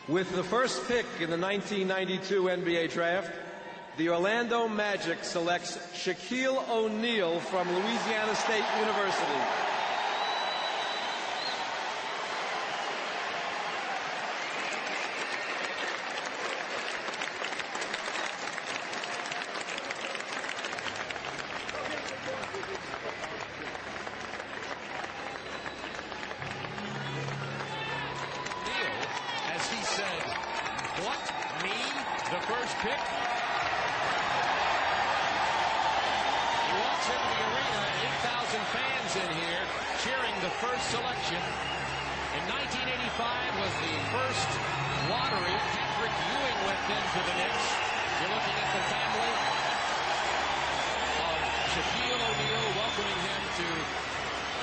With the first pick in the 1992 NBA Draft, the Orlando Magic selects Shaquille O'Neal from Louisiana State University. As he said, what, me, the first pick? He walks into the arena, 8,000 fans in here, cheering the first selection. In 1985 was the first lottery. Patrick Ewing went into the Knicks. You're looking at the family of Shaquille O'Neal, welcoming him to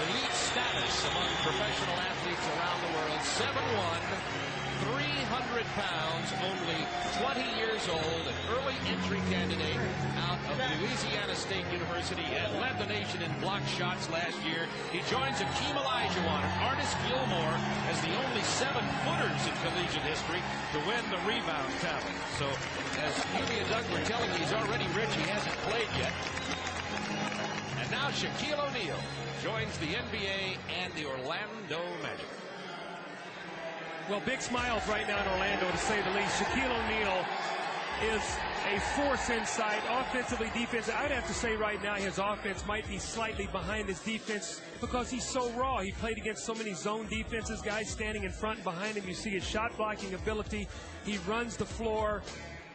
elite status among professional athletes around the world. 7'1", 300 pounds, only 20 years old, an early entry candidate out of Louisiana State University, and led the nation in block shots last year. He joins Akeem Olajuwon and Artis Gilmore as the only 7-footers in collegiate history to win the rebound tally. So, as Huey and Doug were telling you, he's already rich. He hasn't played yet. And now Shaquille O'Neal joins the NBA and the Orlando Magic. Well, big smiles right now in Orlando, to say the least. Shaquille O'Neal is a force inside, offensively, defensively. I'd have to say right now his offense might be slightly behind his defense because he's so raw. He played against so many zone defenses, guys standing in front and behind him. You see his shot blocking ability. He runs the floor.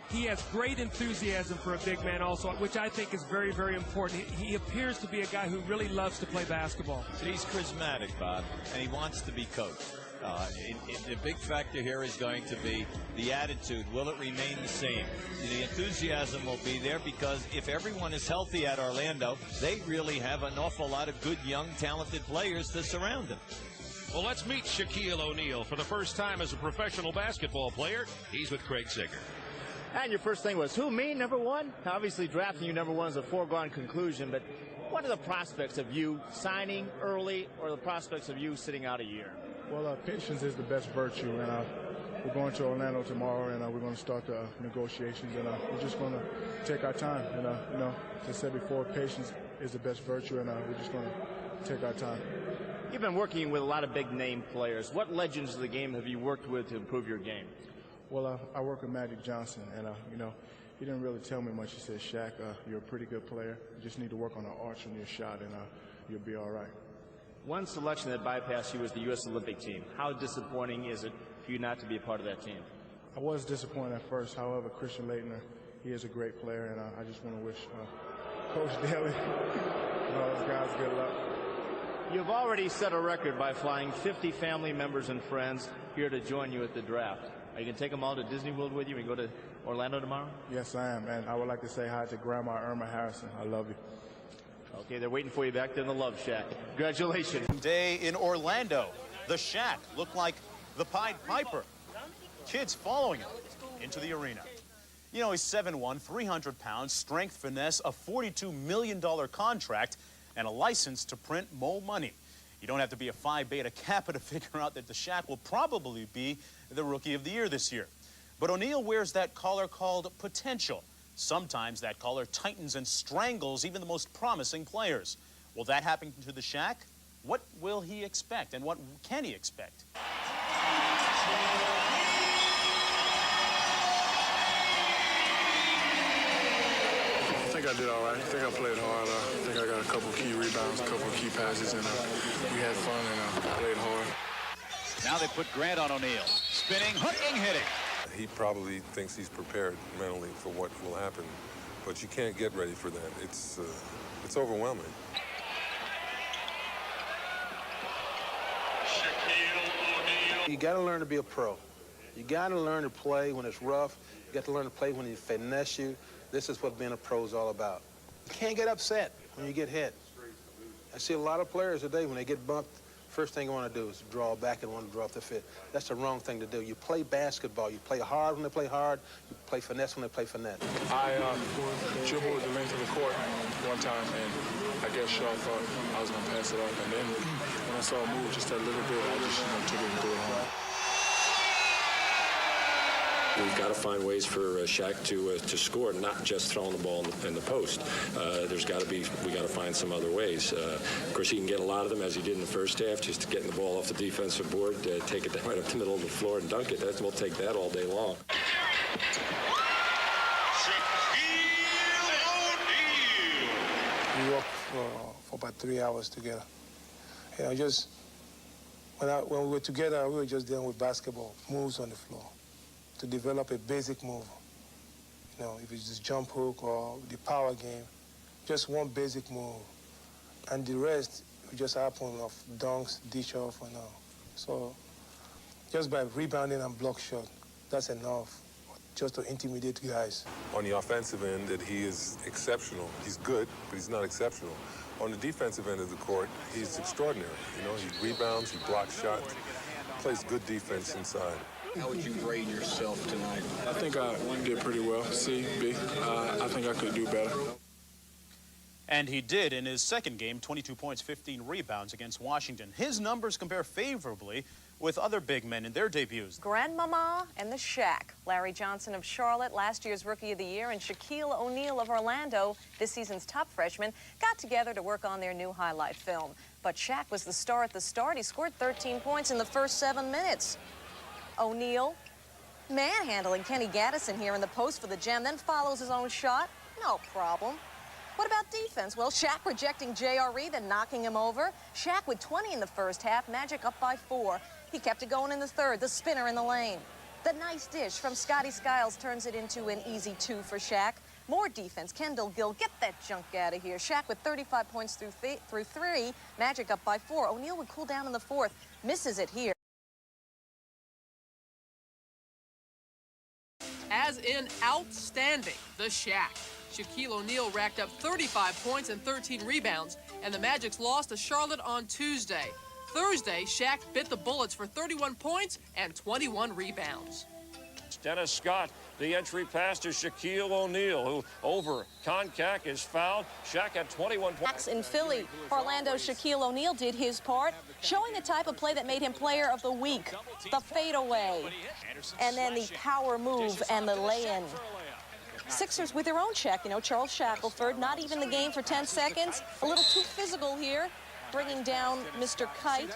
He has great enthusiasm for a big man also, which I think is very, very important. He appears to be a guy who really loves to play basketball. He's charismatic, Bob, and he wants to be coached. The big factor here is going to be the attitude. Will it remain the same? The enthusiasm will be there because if everyone is healthy at Orlando, they really have an awful lot of good, young, talented players to surround them. Well, let's meet Shaquille O'Neal for the first time as a professional basketball player. He's with Craig Sager. And your first thing was, who, me, number one? Obviously, drafting you number one is a foregone conclusion, but what are the prospects of you signing early or the prospects of you sitting out a year? Well, patience is the best virtue, and we're going to Orlando tomorrow, and we're going to start the negotiations, and we're just going to take our time. And, as I said before, patience is the best virtue, and we're just going to take our time. You've been working with a lot of big-name players. What legends of the game have you worked with to improve your game? Well, I work with Magic Johnson, and, he didn't really tell me much. He said, Shaq, you're a pretty good player. You just need to work on the arch on your shot, and you'll be all right. One selection that bypassed you was the U.S. Olympic team. How disappointing is it for you not to be a part of that team? I was disappointed at first. However, Christian Laettner, he is a great player, and I just want to wish Coach Daly and all those guys good luck. You've already set a record by flying 50 family members and friends here to join you at the draft. Are you going to take them all to Disney World with you and go to Orlando tomorrow? Yes, I am, and I would like to say hi to Grandma Irma Harrison. I love you. Okay, they're waiting for you back there in the Love Shack. Congratulations. Day in Orlando. The Shack looked like the Pied Piper. Kids following him into the arena. You know, he's 7'1", 300 pounds, strength, finesse, a $42 million contract, and a license to print more money. You don't have to be a Phi Beta Kappa to figure out that the Shack will probably be the Rookie of the Year this year. But O'Neal wears that collar called potential. Sometimes that collar tightens and strangles even the most promising players. Will that happen to the Shack? What will he expect, and what can he expect? I think I did all right. I think I played hard. I think I got a couple key rebounds, a couple key passes, and we had fun and played hard. Now they put Grant on O'Neal. Spinning, hooking, hitting. He probably thinks he's prepared mentally for what will happen, but you can't get ready for that. It's overwhelming. You got to learn to be a pro. You got to learn to play when it's rough. You got to learn to play when he finesse you. This is what being a pro is all about. You can't get upset when you get hit. I see a lot of players today, when they get bumped, first thing you want to do is draw back and want to draw off the fit. That's the wrong thing to do. You play basketball. You play hard when they play hard. You play finesse when they play finesse. I dribbled the length of the court one time, and I guess Shaw thought I was going to pass it off. And then when I saw a move just a little bit, I just took it and threw it home. we've got to find ways for Shaq to score, not just throwing the ball in the post. We got to find some other ways. Of course, he can get a lot of them, as he did in the first half, just getting the ball off the defensive board, take it right up the middle of the floor and dunk it. We'll take that all day long. We worked for about 3 hours together. You know, just when we were together, we were just dealing with basketball, moves on the floor, to develop a basic move. You know, if it's just jump hook or the power game, just one basic move. And the rest will just happen of dunks, dish off, and all. So just by rebounding and block shot, that's enough just to intimidate guys. On the offensive end, that he is exceptional. He's good, but he's not exceptional. On the defensive end of the court, he's extraordinary. You know, he rebounds, he blocks shots, plays good defense inside. How would you grade yourself tonight? I think I did pretty well. C, B. I think I could do better. And he did in his second game, 22 points, 15 rebounds against Washington. His numbers compare favorably with other big men in their debuts. Grandmama and the Shaq. Larry Johnson of Charlotte, last year's Rookie of the Year, and Shaquille O'Neal of Orlando, this season's top freshman, got together to work on their new highlight film. But Shaq was the star at the start. He scored 13 points in the first 7 minutes. O'Neal manhandling Kenny Gaddison here in the post for the gem, then follows his own shot. No problem. What about defense? Well, Shaq rejecting JRE, then knocking him over. Shaq with 20 in the first half, Magic up by 4. He kept it going in the third, the spinner in the lane. The nice dish from Scotty Skiles turns it into an easy 2 for Shaq. More defense, Kendall Gill, get that junk out of here. Shaq with 35 points through 3, Magic up by 4. O'Neal would cool down in the fourth, misses it here. As in outstanding, the Shaq. Shaquille O'Neal racked up 35 points and 13 rebounds, and the Magic's lost to Charlotte on Tuesday. Thursday, Shaq bit the Bullets for 31 points and 21 rebounds. Dennis Scott, the entry pass to Shaquille O'Neal, who over Koncak is fouled. Shaq had 21 points. In Philly, Orlando's Shaquille O'Neal did his part, showing the type of play that made him player of the week. The fadeaway, and then the power move and the lay-in. Sixers with their own check, you know, Charles Shackelford, not even the game for 10 seconds. A little too physical here, bringing down Mr. Kite.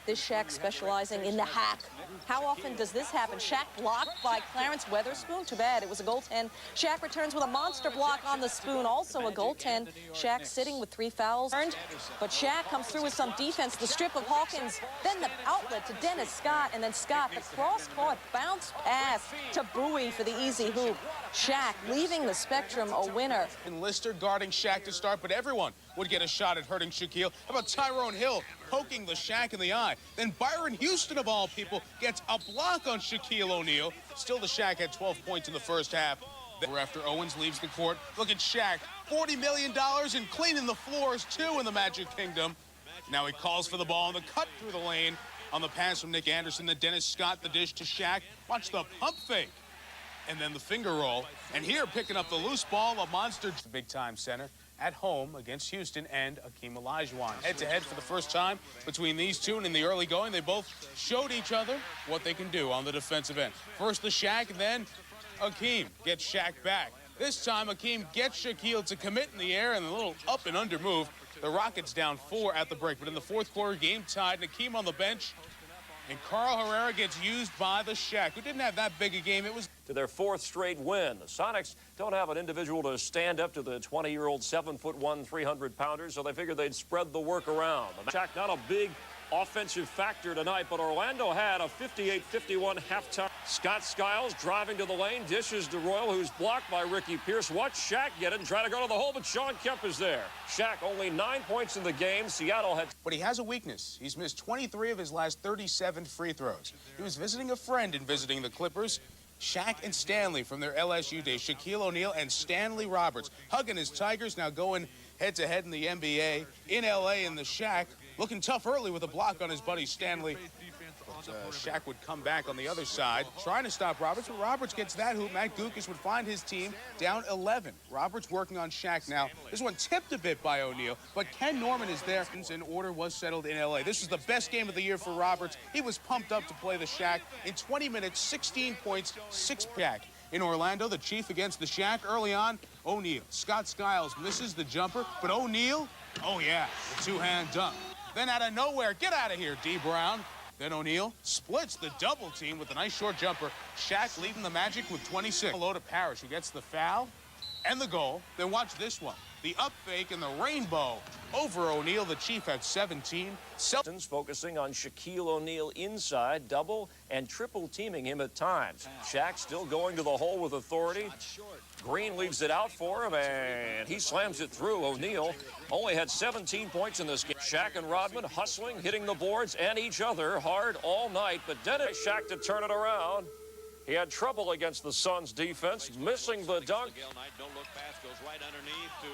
This Shaq specializing in the hack. How often does this happen? Shaq blocked by Clarence Weatherspoon. Too bad, it was a goaltend. Shaq returns with a monster block on the spoon, also a goaltend. Shaq sitting with 3 fouls. But Shaq comes through with some defense. The strip of Hawkins, then the outlet to Dennis Scott, and then Scott, the cross-court bounce pass to Bowie for the easy hoop. Shaq leaving the spectrum a winner. And Lister guarding Shaq to start, but everyone would get a shot at hurting Shaquille. How about Tyrone Hill poking the Shaq in the eye? Then Byron Houston, of all people, gets a block on Shaquille O'Neal. Still, the Shaq had 12 points in the first half. After Owens leaves the court, look at Shaq, $40 million and cleaning the floors, too, in the Magic Kingdom. Now he calls for the ball on the cut through the lane on the pass from Nick Anderson. Then Dennis Scott, the dish to Shaq. Watch the pump fake. And then the finger roll. And here, picking up the loose ball, a monster. The big-time center at home against Houston and Akeem Olajuwon. Head-to-head for the first time between these two, and in the early going, they both showed each other what they can do on the defensive end. First the Shaq, then Akeem gets Shaq back. This time, Akeem gets Shaquille to commit in the air, and a little up and under move. The Rockets down 4 at the break, but in the fourth quarter, game tied, and Akeem on the bench. And Carl Herrera gets used by the Shaq, who didn't have that big a game. It was to their 4th straight win. The Sonics don't have an individual to stand up to the 20-year-old 7'1", 300-pounder, so they figured they'd spread the work around. Shaq not a big offensive factor tonight, but Orlando had a 58-51 halftime. Scott Skiles driving to the lane, dishes to Royal, who's blocked by Ricky Pierce. Watch Shaq get it and try to go to the hole, but Sean Kemp is there. Shaq only 9 points in the game. Seattle had... But he has a weakness. He's missed 23 of his last 37 free throws. He was visiting a friend in visiting the Clippers. Shaq and Stanley from their LSU days. Shaquille O'Neal and Stanley Roberts hugging his Tigers, now going head-to-head in the NBA. In L.A. in the Shaq, looking tough early with a block on his buddy Stanley. Shaq would come back on the other side, trying to stop Roberts, but Roberts gets that hoop. Matt Gukas would find his team down 11. Roberts working on Shaq now. This one tipped a bit by O'Neal, but Ken Norman is there, and order was settled in L.A. This was the best game of the year for Roberts. He was pumped up to play the Shaq. In 20 minutes, 16 points, 6 pack. In Orlando, the Chief against the Shaq early on. O'Neal. Scott Skiles misses the jumper, but O'Neal, oh yeah, the two-hand dunk. Then out of nowhere, get out of here, D. Brown. Then O'Neal splits the double team with a nice short jumper. Shaq leading the Magic with 26. Hello to Parrish, who gets the foul and the goal. Then watch this one. The up fake and the rainbow over O'Neal. The Chief had 17. Focusing on Shaquille O'Neal inside, double and triple teaming him at times. Shaq still going to the hole with authority. Green leaves it out for him, and he slams it through. O'Neal only had 17 points in this game. Shaq and Rodman hustling, hitting the boards and each other hard all night, but Dennis Shaq to turn it around. He had trouble against the Suns defense, missing the dunk.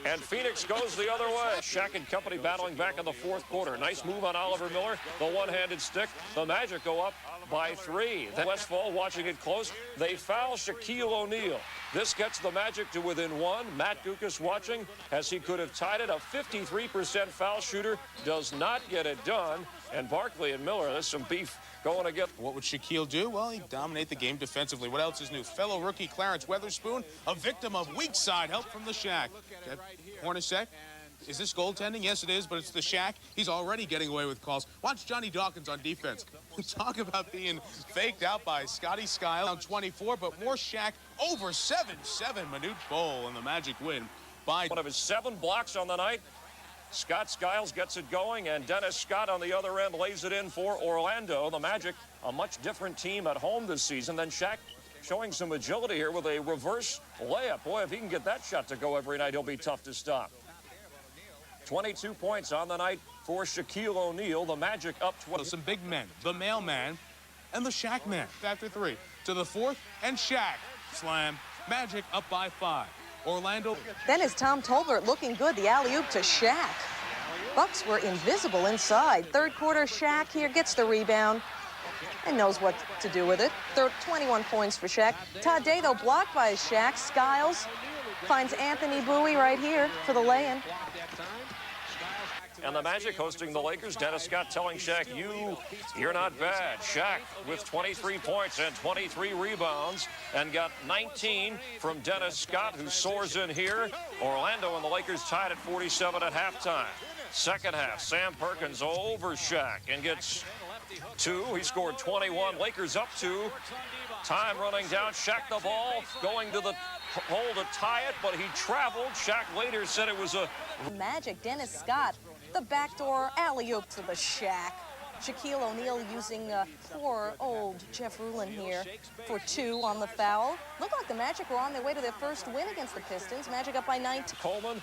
And Phoenix goes the other way. Shaq and company battling back in the fourth quarter. Nice move on Oliver Miller, the one-handed stick. The Magic go up by 3. Then Westfall watching it close. They foul Shaquille O'Neal. This gets the Magic to within 1. Matt Gukas watching as he could have tied it. A 53% foul shooter does not get it done. And Barkley and Miller, there's some beef going again. What would Shaquille do? Well, he'd dominate the game defensively. What else is new? Fellow rookie Clarence Weatherspoon, a victim of weak side help from the Shaq. Hornacek, is this goaltending? Yes, it is, but it's the Shaq. He's already getting away with calls. Watch Johnny Dawkins on defense. Talk about being faked out by Scotty Skiles on 24, but more Shaq over 7-7. Manute Bol and the Magic win by one of his 7 blocks on the night. Scott Skiles gets it going, and Dennis Scott on the other end lays it in for Orlando. The Magic, a much different team at home this season than Shaq, showing some agility here with a reverse layup. Boy, if he can get that shot to go every night, he'll be tough to stop. 22 points on the night for Shaquille O'Neal. The Magic up 20. Some big men, the mailman and the Shaq man. After 3 to the fourth, and Shaq slam. Magic up by 5. Orlando. Then is Tom Tolbert looking good, the alley-oop to Shaq. Bucks were invisible inside. Third quarter, Shaq here gets the rebound and knows what to do with it. 21 points for Shaq. Todd Day, though, blocked by Shaq. Skiles finds Anthony Bowie right here for the lay-in. And the Magic hosting the Lakers. Dennis Scott telling Shaq, you're not bad. Shaq with 23 points and 23 rebounds and got 19 from Dennis Scott, who soars in here. Orlando and the Lakers tied at 47 at halftime. Second half, Sam Perkins over Shaq and gets 2. He scored 21. Lakers up 2. Time running down. Shaq the ball going to the hole to tie it, but he traveled. Shaq later said it was a Magic. Dennis Scott, the backdoor alley-oop to the Shaq. Shaquille O'Neal using poor old Jeff Rulin here for 2 on the foul. Looked like the Magic were on their way to their first win against the Pistons. Magic up by 19. Coleman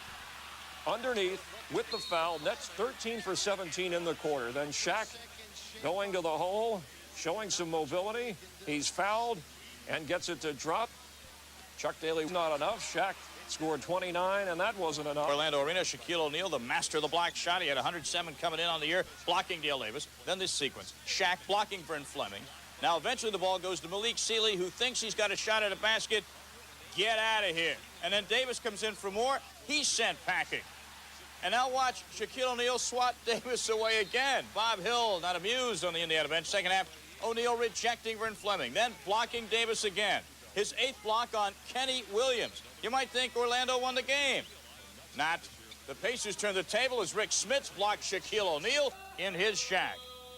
underneath with the foul. Nets 13 for 17 in the quarter. Then Shaq going to the hole, showing some mobility. He's fouled and gets it to drop. Chuck Daly not enough. Shaq scored 29, and that wasn't enough. Orlando Arena, Shaquille O'Neal, the master of the block shot. He had 107 coming in on the year, blocking Dale Davis. Then this sequence. Shaq blocking Vern Fleming. Now eventually the ball goes to Malik Sealy, who thinks he's got a shot at a basket. Get out of here. And then Davis comes in for more. He's sent packing. And now watch Shaquille O'Neal swat Davis away again. Bob Hill not amused on the Indiana bench. Second half, O'Neal rejecting Vern Fleming. Then blocking Davis again. His 8th block on Kenny Williams. You might think Orlando won the game. Not. The Pacers turned the table as Rick Smits blocked Shaquille O'Neal in his Shaq.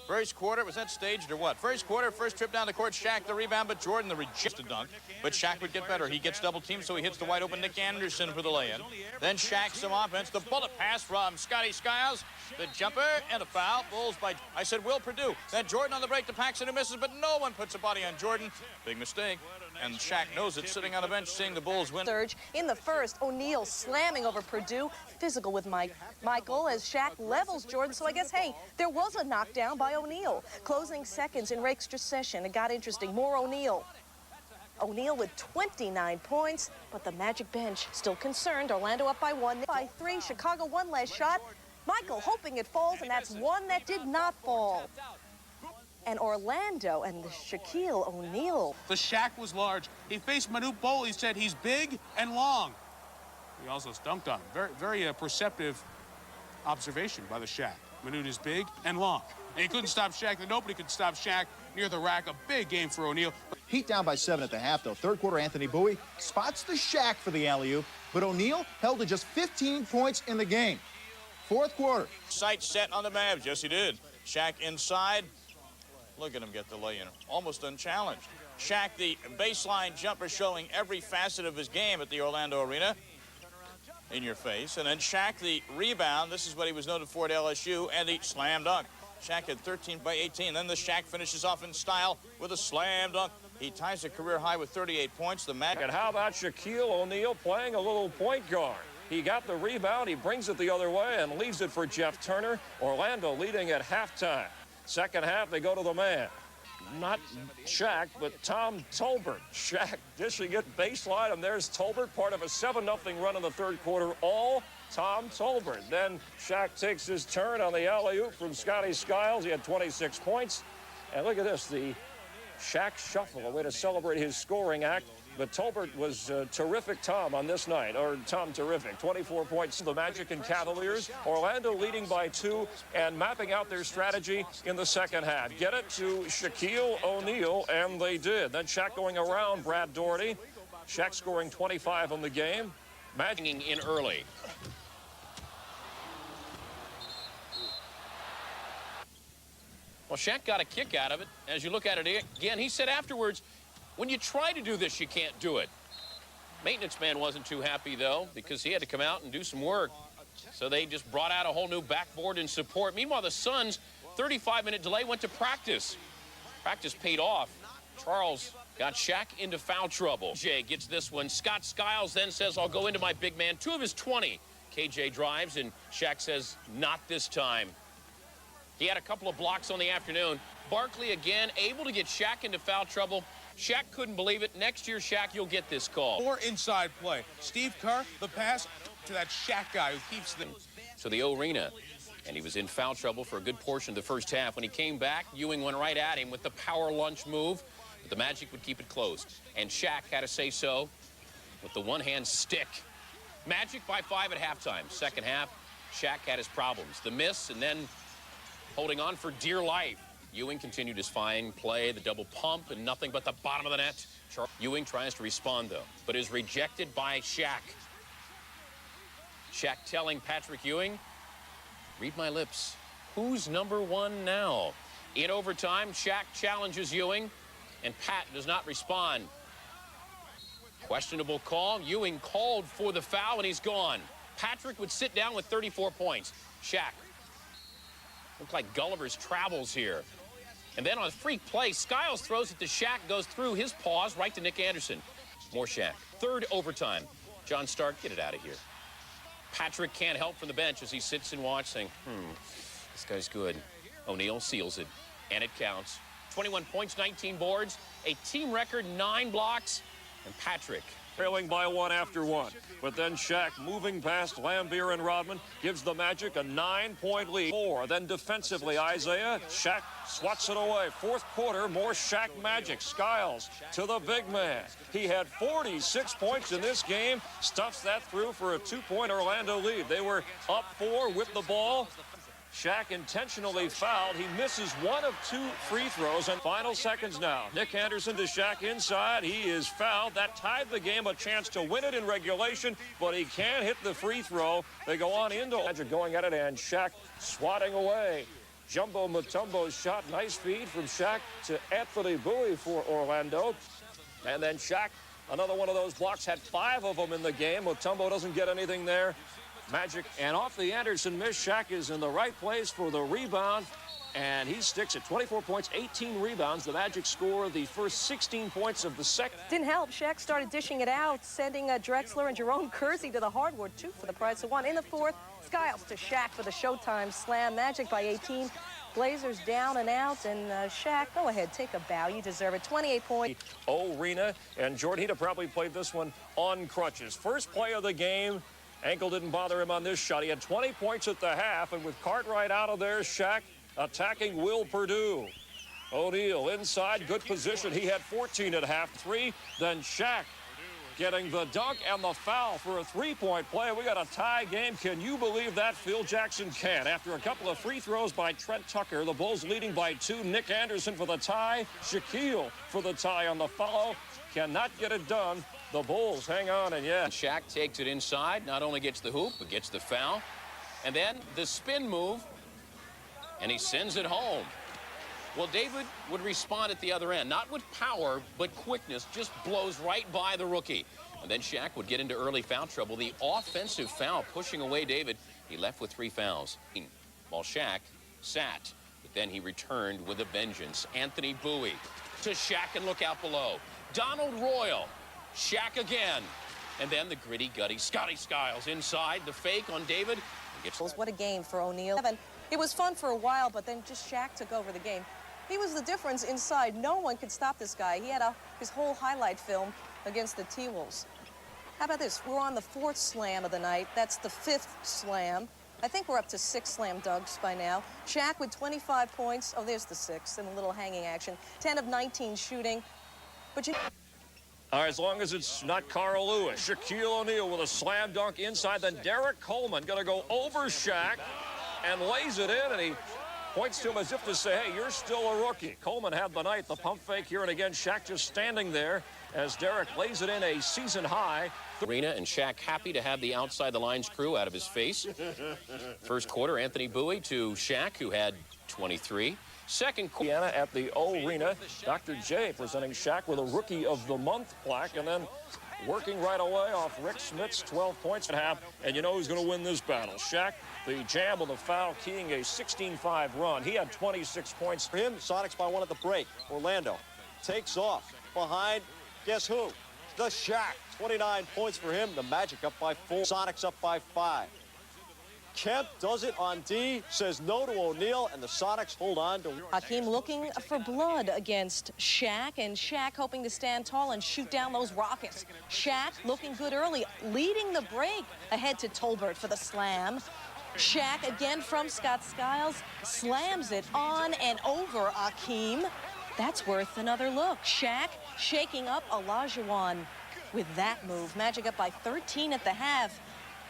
First quarter, was that staged or what? First quarter, first trip down the court, Shaq the rebound, but Jordan the rejected dunk. But Shaq would get better. He gets double teamed, so he hits the wide open Nick Anderson for the lay-in. Then Shaq some offense. The bullet pass from Scotty Skiles. The jumper and a foul. Bulls by, I said, Will Perdue. Then Jordan on the break to Paxson, who misses, but no one puts a body on Jordan. Big mistake. And Shaq knows it, sitting on a bench, seeing the Bulls win. Surge in the first, O'Neal slamming over Perdue. Physical with Michael as Shaq levels Jordan. So I guess, hey, there was a knockdown by O'Neal. Closing seconds in extra session. It got interesting. More O'Neal. O'Neal with 29 points, but the Magic bench still concerned. Orlando up by 1, by 3. Chicago one last shot. Michael hoping it falls, and that's one that did not fall. and Orlando and the Shaquille O'Neal. The Shaq was large. He faced Manute Bol. He said he's big and long. He also dunked on him. Very perceptive observation by the Shaq. Manute is big and long. And he couldn't stop Shaq. Nobody could stop Shaq near the rack. A big game for O'Neal. Heat down by 7 at the half, though. Third quarter, Anthony Bowie spots the Shaq for the alley-oop, but O'Neal held to just 15 points in the game. Fourth quarter. Sight set on the Mavs. Yes, he did. Shaq inside. Look at him get the lay-in. Almost unchallenged. Shaq, the baseline jumper, showing every facet of his game at the Orlando Arena. In your face. And then Shaq, the rebound. This is what he was noted for at LSU. And the slam dunk. Shaq had 13 by 18. Then the Shaq finishes off in style with a slam dunk. He ties a career high with 38 points. The Magic. And how about Shaquille O'Neal playing a little point guard? He got the rebound, he brings it the other way and leaves it for Jeff Turner. Orlando leading at halftime. Second half, they go to the man. Not Shaq, but Tom Tolbert. Shaq dishing it baseline, and there's Tolbert, part of a 7-0 run in the third quarter, all Tom Tolbert. Then Shaq takes his turn on the alley-oop from Scotty Skiles. He had 26 points. And look at this, the Shaq shuffle, a way to celebrate his scoring act. But Tolbert was terrific Tom on this night, or Tom terrific. 24 points. The Magic and Cavaliers. Orlando leading by 2 and mapping out their strategy in the second half. Get it to Shaquille O'Neal, and they did. Then Shaq going around Brad Daugherty. Shaq scoring 25 in the game. Magic In early. Well, Shaq got a kick out of it. As you look at it again, he said afterwards, when you try to do this, you can't do it. Maintenance man wasn't too happy, though, because he had to come out and do some work. So they just brought out a whole new backboard in support. Meanwhile, the Suns, 35-minute delay, went to practice. Practice paid off. Charles got Shaq into foul trouble. Jay gets this one. Scott Skiles then says, I'll go into my big man. 2 of his 20. KJ drives, and Shaq says, not this time. He had a couple of blocks on the afternoon. Barkley again able to get Shaq into foul trouble. Shaq couldn't believe it. Next year, Shaq, you'll get this call. More inside play. Steve Kerr, the pass to that Shaq guy who keeps them. So the arena, and he was in foul trouble for a good portion of the first half. When he came back, Ewing went right at him with the power lunge move, but the Magic would keep it closed. And Shaq had to say so with the one-hand stick. Magic by 5 at halftime. Second half, Shaq had his problems. The miss, and then holding on for dear life. Ewing continued his fine play, the double pump, and nothing but the bottom of the net. Ewing tries to respond, though, but is rejected by Shaq. Shaq telling Patrick Ewing, read my lips, who's number 1 now? In overtime, Shaq challenges Ewing, and Pat does not respond. Questionable call. Ewing called for the foul, and he's gone. Patrick would sit down with 34 points. Shaq looked like Gulliver's Travels here. And then on a freak play, Skiles throws it to Shaq, goes through his paws right to Nick Anderson. More Shaq. Third overtime. John Stark, get it out of here. Patrick can't help from the bench as he sits and watches, saying, this guy's good. O'Neal seals it, and it counts. 21 points, 19 boards, a team record 9 blocks, and Patrick trailing by 1 after 1. But then Shaq, moving past Lambeer and Rodman, gives the Magic a 9-point lead. 4. Then defensively, Isaiah, Shaq swats it away. Fourth quarter, more Shaq Magic. Skiles to the big man. He had 46 points in this game. Stuffs that through for a 2-point Orlando lead. They were up 4 with the ball. Shaq intentionally fouled. He misses 1 of 2 free throws. And final seconds now. Nick Anderson to Shaq inside. He is fouled. That tied the game, a chance to win it in regulation, but he can't hit the free throw. They go on into Magic going at it, and Shaq swatting away. Jumbo Mutombo's shot. Nice feed from Shaq to Anthony Bowie for Orlando. And then Shaq, another one of those blocks, had 5 of them in the game. Mutombo doesn't get anything there. Magic, and off the Anderson miss, Shaq is in the right place for the rebound, and he sticks at 24 points, 18 rebounds. The Magic score the first 16 points of the second. Didn't help. Shaq started dishing it out, sending Drexler and Jerome Kersey to the hardwood, 2 for the price of 1. In the fourth, Skiles to Shaq for the Showtime slam. Magic by 18. Blazers down and out, and Shaq, go ahead, take a bow. You deserve it. 28 points. Arena, and Jordan probably played this one on crutches. First play of the game. Ankle didn't bother him on this shot. He had 20 points at the half, and with Cartwright out of there, Shaq attacking Will Perdue. O'Neal inside, good position. He had 14 at half, 3. Then Shaq getting the dunk and the foul for a three-point play. We got a tie game. Can you believe that? Phil Jackson can. After a couple of free throws by Trent Tucker, the Bulls leading by 2. Nick Anderson for the tie. Shaquille for the tie on the follow. Cannot get it done. The Bulls hang on, and yeah. Shaq takes it inside, not only gets the hoop, but gets the foul. And then the spin move, and he sends it home. Well, David would respond at the other end, not with power, but quickness, just blows right by the rookie. And then Shaq would get into early foul trouble. The offensive foul pushing away David. He left with 3 fouls, while Shaq sat. But then he returned with a vengeance. Anthony Bowie to Shaq and look out below. Donald Royal, Shaq again. And then the gritty, gutty Scotty Skiles inside, the fake on David. What a game for O'Neal. It was fun for a while, but then just Shaq took over the game. He was the difference inside. No one could stop this guy. He had his whole highlight film against the T-Wolves. How about this? We're on the 4th slam of the night. That's the 5th slam. I think we're up to 6 slam dunks by now. Shaq with 25 points. Oh, there's the 6th and a little hanging action. 10 of 19 shooting. But All right, as long as it's not Carl Lewis. Shaquille O'Neal with a slam dunk inside. Then Derek Coleman going to go over Shaq and lays it in, and he points to him as if to say, hey, you're still a rookie. Coleman had the night, the pump fake here, and again, Shaq just standing there as Derek lays it in, a season high. Arena, and Shaq happy to have the outside the lines crew out of his face. First quarter, Anthony Bowie to Shaq, who had 23. Second quarter at the O-Arena, Dr. J presenting Shaq with a Rookie of the Month plaque, and then working right away off Rick Smith's 12 points at half. And you know who's going to win this battle? Shaq, the jam with the foul, keying a 16-5 run. He had 26 points. For him, Sonics by 1 at the break. Orlando takes off behind, guess who? The Shaq. 29 points for him. The Magic up by 4. Sonics up by 5. Kemp does it on D, says no to O'Neal, and the Sonics hold on to... Hakeem looking for blood against Shaq, and Shaq hoping to stand tall and shoot down those rockets. Shaq looking good early, leading the break ahead to Tolbert for the slam. Shaq again from Scott Skiles, slams it on and over Hakeem. That's worth another look. Shaq shaking up Olajuwon with that move. Magic up by 13 at the half.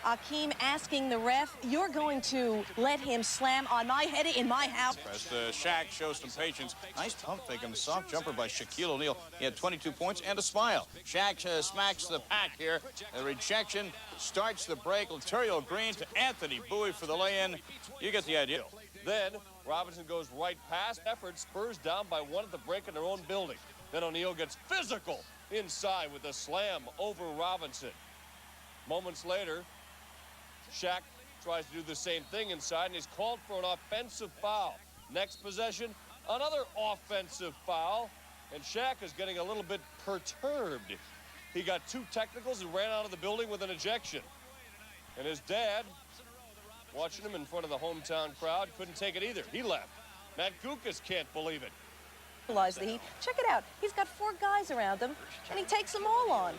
Hakeem asking the ref, you're going to let him slam on my head in my house. As Shaq shows some patience. Nice pump fake and a soft jumper by Shaquille O'Neal. He had 22 points and a smile. Shaq smacks the pack here. The rejection starts the break. Lateral Green to Anthony Bowie for the lay-in. You get the idea. Then Robinson goes right past. Effort Spurs down by 1 at the break in their own building. Then O'Neal gets physical inside with a slam over Robinson. Moments later, Shaq tries to do the same thing inside, and he's called for an offensive foul. Next possession, another offensive foul, and Shaq is getting a little bit perturbed. He got 2 technicals and ran out of the building with an ejection. And his dad, watching him in front of the hometown crowd, couldn't take it either. He left. Matt Gukas can't believe it. The Heat. Check it out. He's got 4 guys around him, and he takes them all on.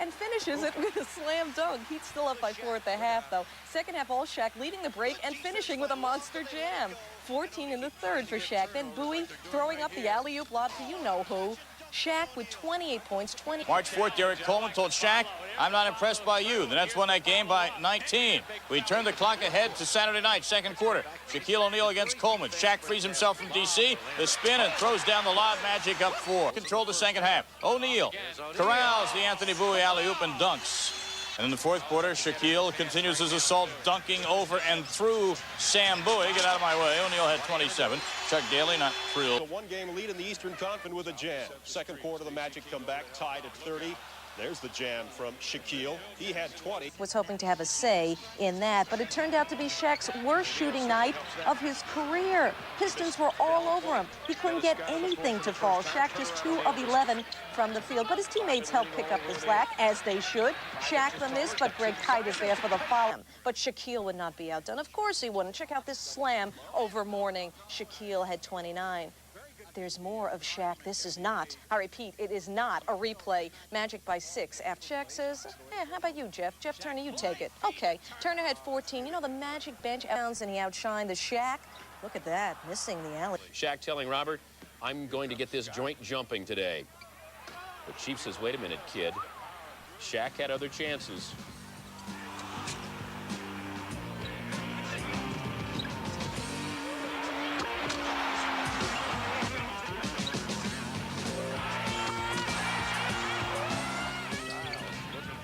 And finishes it with a slam dunk. He's still up by 4 at the half, though. Second half, all Shaq leading the break and finishing with a monster jam. 14 in the third for Shaq. Then Bowie throwing up the alley-oop lob to you-know-who. Shaq with 28 points, 20. March 4th, Derek Coleman told Shaq, I'm not impressed by you. The Nets won that game by 19. We turn the clock ahead to Saturday night, second quarter. Shaquille O'Neal against Coleman. Shaq frees himself from D.C., the spin, and throws down the lob. Magic up 4. Control the second half. O'Neal corrals the Anthony Bowie alley-oop and dunks. And in the fourth quarter, Shaquille continues his assault, dunking over and through Sam Bowie. Get out of my way. O'Neal had 27. Chuck Daly not thrilled. A 1-game lead in the Eastern Conference with a jam. Second quarter, the Magic come back tied at 30. There's the jam from Shaquille. He had 20. Was hoping to have a say in that, but it turned out to be Shaq's worst shooting night of his career. Pistons were all over him. He couldn't get anything to fall. Shaq just 2 of 11 from the field, but his teammates helped pick up the slack, as they should. Shaq the miss, but Greg Kite is there for the foul. But Shaquille would not be outdone. Of course he wouldn't. Check out this slam over Mourning. Shaquille had 29. There's more of Shaq. This is not, I repeat, it is not a replay. Magic by 6. After Shaq says, how about you, Jeff? Jeff Turner, you take it. Okay. Turner had 14. You know, the Magic bench pounds, and he outshined the Shaq. Look at that, missing the alley. Shaq telling Robert, I'm going to get this joint jumping today. But Chief says, wait a minute, kid. Shaq had other chances.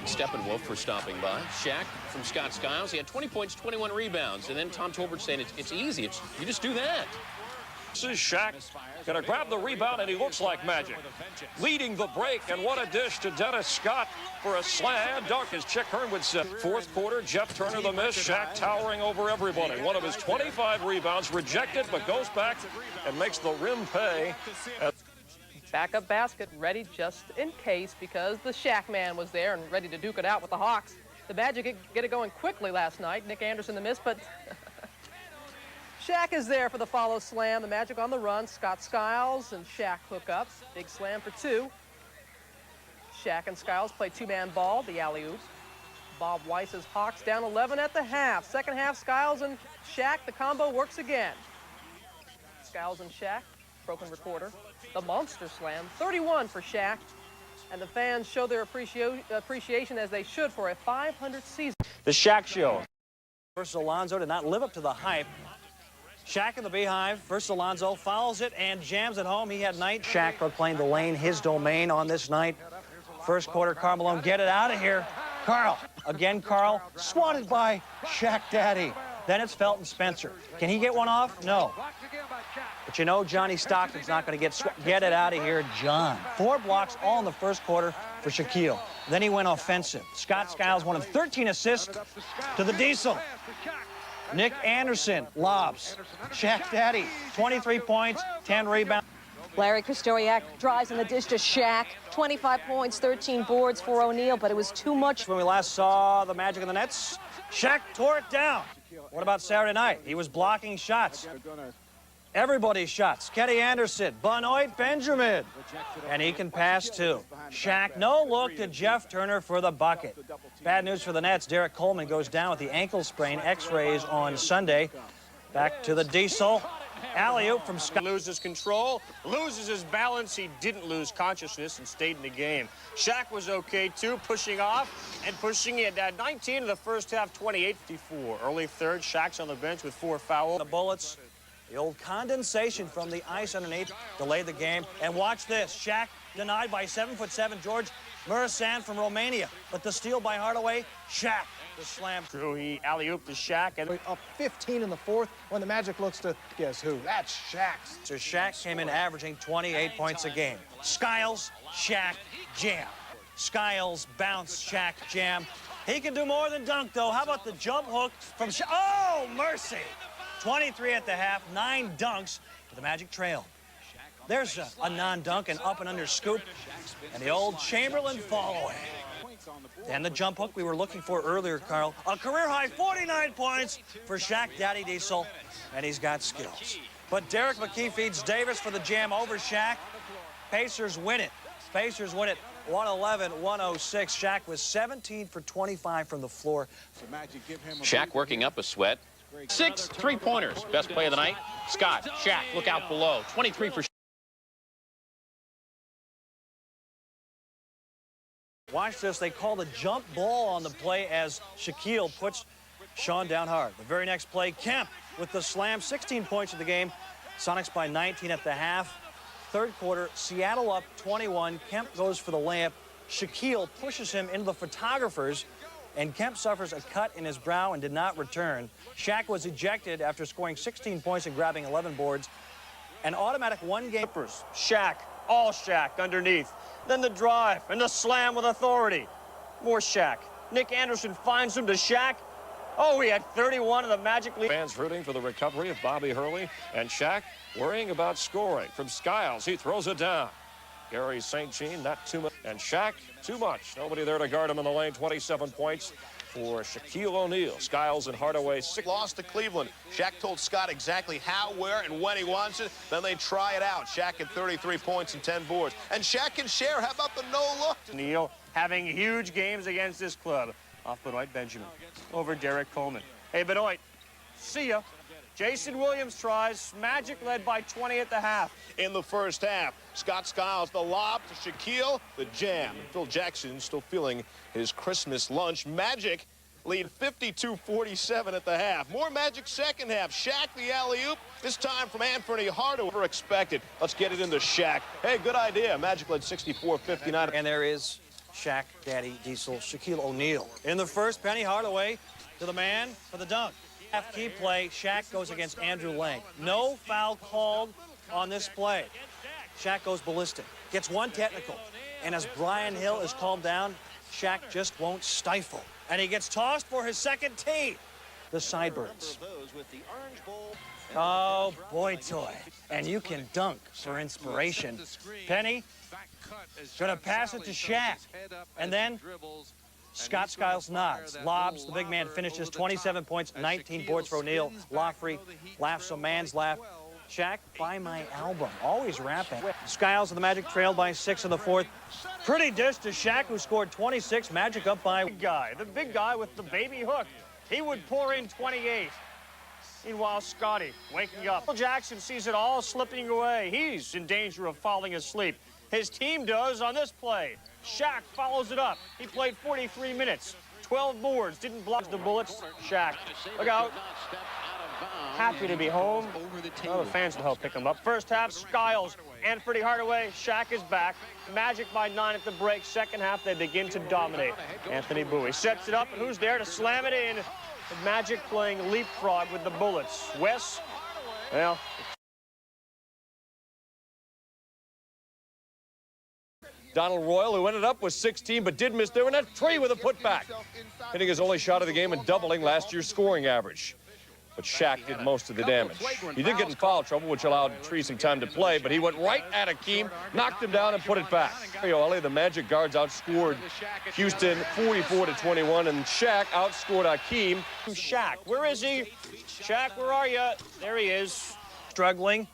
Steppenwolf for stopping by. Shaq from Scott Skiles. He had 20 points, 21 rebounds. And then Tom Tolbert saying it's easy. You just do that. This is Shaq. Going to grab the rebound, and he looks like magic. Leading the break, and what a dish to Dennis Scott for a slam dunk, as Chick Hearn would say. Fourth quarter, Jeff Turner the miss. Shaq towering over everybody. One of his 25 rebounds rejected, but goes back and makes the rim pay. Backup basket ready just in case, because the Shaq man was there and ready to duke it out with the Hawks. The Magic get it going quickly last night. Nick Anderson the miss, but Shaq is there for the follow slam. The Magic on the run. Scott Skiles and Shaq hook up. Big slam for two. Shaq and Skiles play two-man ball, the alley-oop. Bob Weiss's Hawks down 11 at the half. Second half, Skiles and Shaq, the combo works again. Skiles and Shaq, broken recorder. The monster slam, 31 for Shaq. And the fans show their appreciation as they should for a 500 season. The Shaq Show versus Alonzo did not live up to the hype. Shaq in the beehive versus Alonzo, fouls it and jams it home. He had night. Shaq proclaimed the lane his domain on this night. First quarter, Karl Malone, get it out of here. Karl, again Karl, swatted by Shaq Daddy. Then it's Felton Spencer. Can he get one off? No. But you know Johnny Stockton's not going to get it out of here, John. 4 blocks all in the first quarter for Shaquille. Then he went offensive. Scott Skiles, one of 13 assists to the Diesel. Nick Anderson, lobs. Shaq Daddy, 23 points, 10 rebounds. Larry Krystkowiak drives in the dish to Shaq. 25 points, 13 boards for O'Neal, but it was too much. When we last saw the Magic in the Nets, Shaq tore it down. What about Saturday night? He was blocking shots. Everybody's shots. Kenny Anderson, Benoit Benjamin. And he can pass too. Shaq, no look to Jeff Turner for the bucket. Bad news for the Nets. Derek Coleman goes down with the ankle sprain. X-rays on Sunday. Back to the Diesel. Alley-oop from Scott. Loses control, loses his balance. He didn't lose consciousness and stayed in the game. Shaq was okay too, pushing off and pushing in. 19 in the first half, 28-54. Early third, Shaq's on the bench with 4 fouls. The Bullets, the old condensation from the ice underneath delayed the game. And watch this, Shaq denied by 7'7" George Murisan from Romania. But the steal by Hardaway, Shaq. The slam. True, he alley-ooped to Shaq. And up 15 in the fourth when the Magic looks to, guess who? That's Shaq's. So Shaq came in averaging 28 points a game. Skiles, Shaq, jam. Skiles, bounce, Shaq, jam. He can do more than dunk, though. How about the jump hook from Shaq? Oh, mercy. 23 at the half, 9 dunks for the Magic trail. There's a non-dunk, an up and under scoop, and the old Chamberlain fall away. And the jump hook we were looking for earlier, Carl. A career-high 49 points for Shaq Daddy Diesel, and he's got skills. But Derek McKee feeds Davis for the jam over Shaq. Pacers win it. Pacers win it 111-106. Shaq was 17 for 25 from the floor. Shaq working up a sweat. 6 3-pointers. Best play of the night. Scott, Shaq, look out below. 23 for Shaq. Watch this. They call the jump ball on the play as Shaquille puts Sean down hard. The very next play, Kemp with the slam. 16 points in the game. Sonics by 19 at the half. Third quarter, Seattle up 21. Kemp goes for the layup. Shaquille pushes him into the photographers, and Kemp suffers a cut in his brow and did not return. Shaq was ejected after scoring 16 points and grabbing 11 boards. An automatic one-game. Shaq, all Shaq underneath. Then the drive and the slam with authority. More Shaq. Nick Anderson finds him to Shaq. Oh, he had 31 in the Magic League. Fans rooting for the recovery of Bobby Hurley, and Shaq worrying about scoring. From Skiles, he throws it down. Gary St. Jean, not too much. And Shaq, too much. Nobody there to guard him in the lane. 27 points for Shaquille O'Neal. Skiles and Hardaway. Lost to Cleveland. Shaq told Scott exactly how, where, and when he wants it. Then they try it out. Shaq had 33 points and 10 boards. And Shaq can share. How about the no-look? O'Neal having huge games against this club. Off Benoit Benjamin. Over Derek Coleman. Hey, Benoit, see ya. Jason Williams tries. Magic led by 20 at the half. In the first half, Scott Skiles, the lob to Shaquille, the jam. And Phil Jackson still feeling his Christmas lunch. Magic lead 52-47 at the half. More Magic second half. Shaq the alley-oop, this time from Anthony Hardaway. Never expected. Let's get it into Shaq. Hey, good idea. Magic led 64-59. And there is Shaq, Daddy Diesel, Shaquille O'Neal. In the first, Penny Hardaway to the man for the dunk. Half key play, Shaq goes against Andrew Lang. No foul called on this play. Shaq goes ballistic, gets one technical, and as Brian Hill is calmed down, Shaq just won't stifle. And he gets tossed for his second tee. The sideburns. Oh, boy toy. And you can dunk for inspiration. Penny gonna pass it to Shaq. And then Scott Skiles nods, lobs. The big man finishes 27 points, 19 boards for O'Neal. Lawfrey laughs a man's laugh. Shaq, buy my album. Always rapping. Skiles and the Magic trailed by 6 in the fourth. Pretty dish to Shaq, who scored 26. Magic up by... The big guy with the baby hook. He would pour in 28. Meanwhile, Scotty waking up. Phil Jackson sees it all slipping away. He's in danger of falling asleep. His team does on this play. Shaq follows it up. He played 43 minutes, 12 boards, didn't block the bullets. Shaq, look out. Happy to be home. Well, the fans will help pick him up. First half, Skiles and Freddie Hardaway. Shaq is back. Magic by 9 at the break. Second half, they begin to dominate. Anthony Bowie sets it up, and who's there to slam it in? The Magic playing leapfrog with the bullets. Wes, well... Donald Royal, who ended up with 16 but did miss there, and that three with a putback. Hitting his only shot of the game and doubling last year's scoring average. But Shaq did most of the damage. He did get in foul trouble, which allowed Tree some time to play, but he went right at Akeem, knocked him down, and put it back. LA, the Magic guards outscored Houston 44-21, and Shaq outscored Akeem. Shaq, where is he? Shaq, where are you? There he is. Struggling.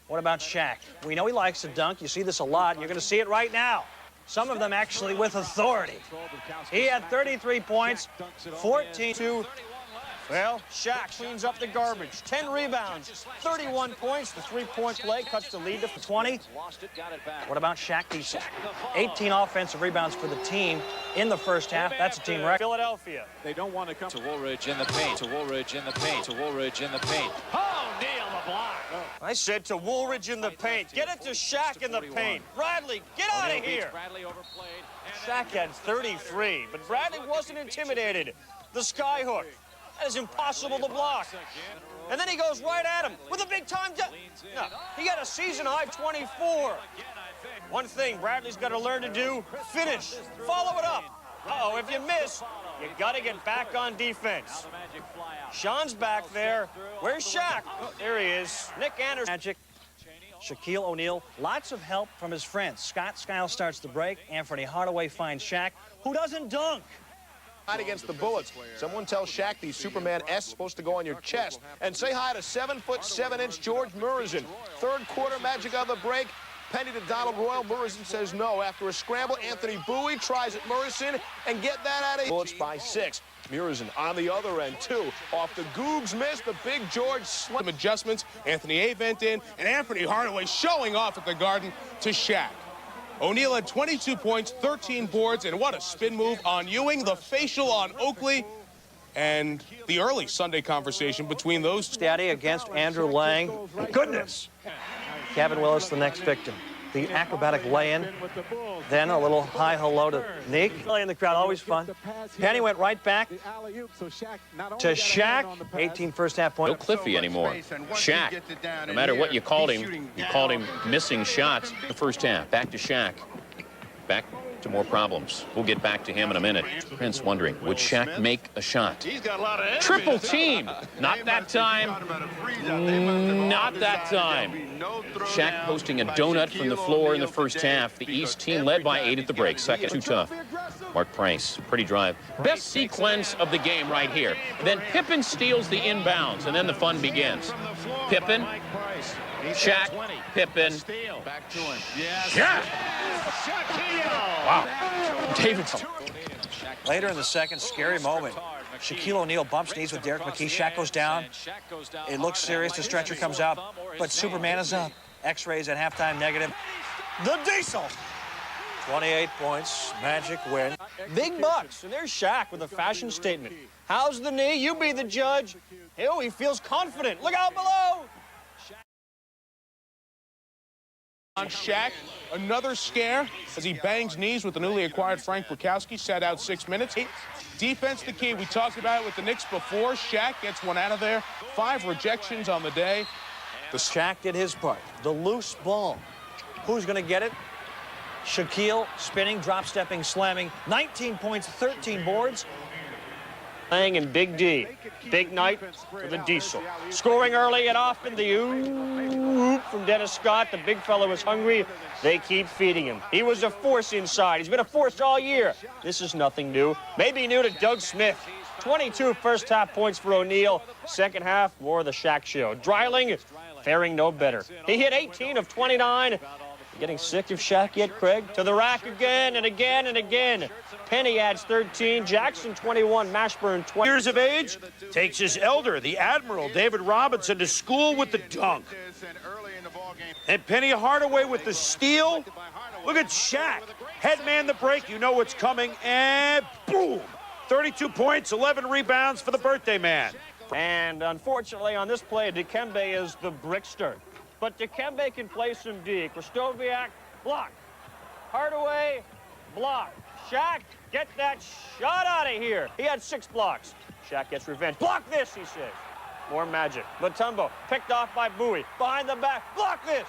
What about Shaq? We know he likes to dunk. You see this a lot. You're going to see it right now. Some of them actually with authority. He had 33 points, 14-2. Well, Shaq cleans up the garbage. 10 rebounds, 31 points. The three-point play cuts the lead to 20. What about Shaq Diesel? 18 offensive rebounds for the team in the first half. That's a team record. Philadelphia. They don't want to come to Woolridge in the paint, to Woolridge in the paint, to Woolridge in the paint. Oh, Neal the block. I said to Woolridge in the paint. Get it to Shaq in the paint. Bradley, get out of here. Shaq had 33, but Bradley wasn't intimidated. The skyhook. That is impossible to block. And then he goes right at him with a big-time... No, he got a season-high 24. One thing Bradley's got to learn to do, finish. Follow it up. Uh-oh, if you miss, you got to get back on defense. Sean's back there. Where's Shaq? Oh, there he is. Nick Anderson. Magic. Shaquille O'Neal. Lots of help from his friends. Scott Skiles starts the break. Anthony Hardaway finds Shaq, who doesn't dunk. Against the Bullets. Someone tell Shaq the Superman S is supposed to go on your chest. And say hi to 7'7" George Muresan. Third quarter, Magic on the break. Penny to Donald Royal. Muresan says no. After a scramble, Anthony Bowie tries at Muresan and get that out of here. Bullets by 6. Muresan on the other end, too. Off the Googs miss, the big George slam. Adjustments, Anthony Avent in, and Anthony Hardaway showing off at the Garden to Shaq. O'Neal had 22 points, 13 boards, and what a spin move on Ewing, the facial on Oakley, and the early Sunday conversation between those two. Daddy against Andrew Lang. Goodness. Kevin Willis, the next victim. The acrobatic lay-in. Then a little hi hello to Neek. In the crowd, always fun. Penny went right back to Shaq. 18 first half points. No Cliffy anymore. Shaq, no matter what you called him missing shots in the first half. Back to Shaq. Back to more problems. We'll get back to him in a minute. Prince wondering, would Shaq make a shot? He's got a lot of Triple team. Not that time. Not that time. Shaq posting a donut from the floor in the first half. The East team led by 8 at the break. Second, too tough. Mark Price, pretty drive. Best sequence of the game right here. Then Pippen steals the inbounds, and then the fun begins. Pippen, Shaq, Pippen, Shaq. Wow. Davidson. Later in the second, scary moment. Shaquille O'Neal bumps knees with Derek McKee. Shaq goes down. It looks serious. The stretcher comes out, but Superman is up. X-rays at halftime negative. The Diesel. 28 points. Magic win. Big bucks, and there's Shaq with a fashion statement. How's the knee? You be the judge. Oh, he feels confident. Look out below. On Shaq, another scare as he bangs knees with the newly acquired Frank Bukowski, sat out 6 minutes. Defense the key. We talked about it with the Knicks before. Shaq gets one out of there. 5 rejections on the day. The Shaq did his part. The loose ball. Who's going to get it? Shaquille spinning, drop-stepping, slamming. 19 points, 13 boards. Playing in Big D. Big night for the Diesel. Scoring early and often. The oop from Dennis Scott. The big fellow was hungry. They keep feeding him. He was a force inside. He's been a force all year. This is nothing new. Maybe new to Doug Smith. 22 first-half points for O'Neal. Second half, more of the Shaq show. Dreiling faring no better. He hit 18 of 29. Getting sick of Shaq yet, Craig? To the rack again and again and again. Penny adds 13, Jackson 21, Mashburn 20. Years of age, takes his elder, the Admiral, David Robinson, to school with the dunk. And Penny Hardaway with the steal. Look at Shaq. Headman the break, you know what's coming, and boom! 32 points, 11 rebounds for the birthday man. And unfortunately on this play, Dikembe is the brickster. But Dikembe can play some D. Krzysztofiak, block. Hardaway, block. Shaq, get that shot out of here. He had 6 blocks. Shaq gets revenge. Block this, he says. More Magic. Mutombo, picked off by Bowie. Behind the back, block this.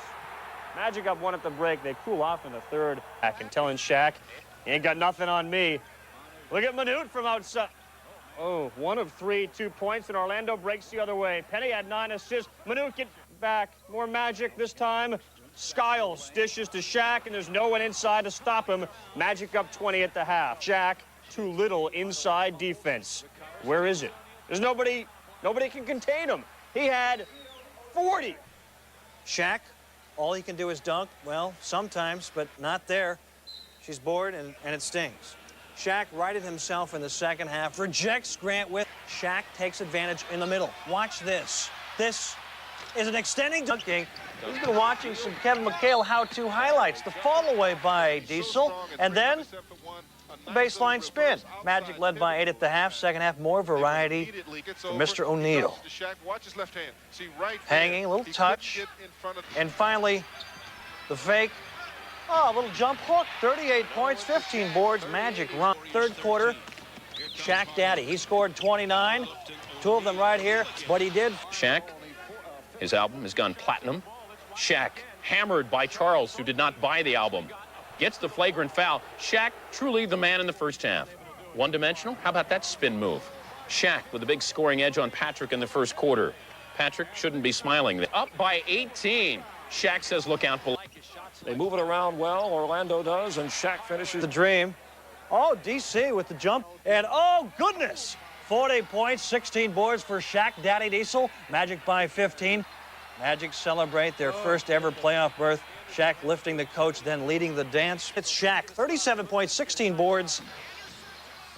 Magic up 1 at the break. They cool off in the third. Back and telling Shaq, he ain't got nothing on me. Look at Manute from outside. Oh, 1 of 3, 2 points, and Orlando breaks the other way. Penny had 9 assists. Manute get back. More Magic this time. Skiles dishes to Shaq, and there's no one inside to stop him. Magic up 20 at the half. Shaq, too little inside defense. Where is it? There's nobody can contain him. He had 40. Shaq, all he can do is dunk. Well, sometimes, but not there. She's bored, and it stings. Shaq righted himself in the second half, rejects Grant with. Shaq takes advantage in the middle. Watch this. This is an extending dunking. He's been watching some Kevin McHale how-to highlights. The fall away by Diesel, and then baseline spin. Magic led by 8 at the half. Second half, more variety for Mr. O'Neal. Hanging, a little touch. And finally, the fake. Oh, a little jump hook. 38 points, 15 boards. Magic run. Third quarter, Shaq Daddy. He scored 29. 2 of them right here, but he did. Shaq, his album has gone platinum. Shaq, hammered by Charles, who did not buy the album, gets the flagrant foul. Shaq, truly the man in the first half. One-dimensional? How about that spin move? Shaq with a big scoring edge on Patrick in the first quarter. Patrick shouldn't be smiling. Up by 18. Shaq says, look out below. They move it around well, Orlando does, and Shaq finishes. The dream. Oh, DC with the jump. And oh, goodness. 40 points, 16 boards for Shaq Daddy Diesel. Magic by 15. Magic celebrate their first ever playoff berth. Shaq lifting the coach, then leading the dance. It's Shaq, 37 points, 16 boards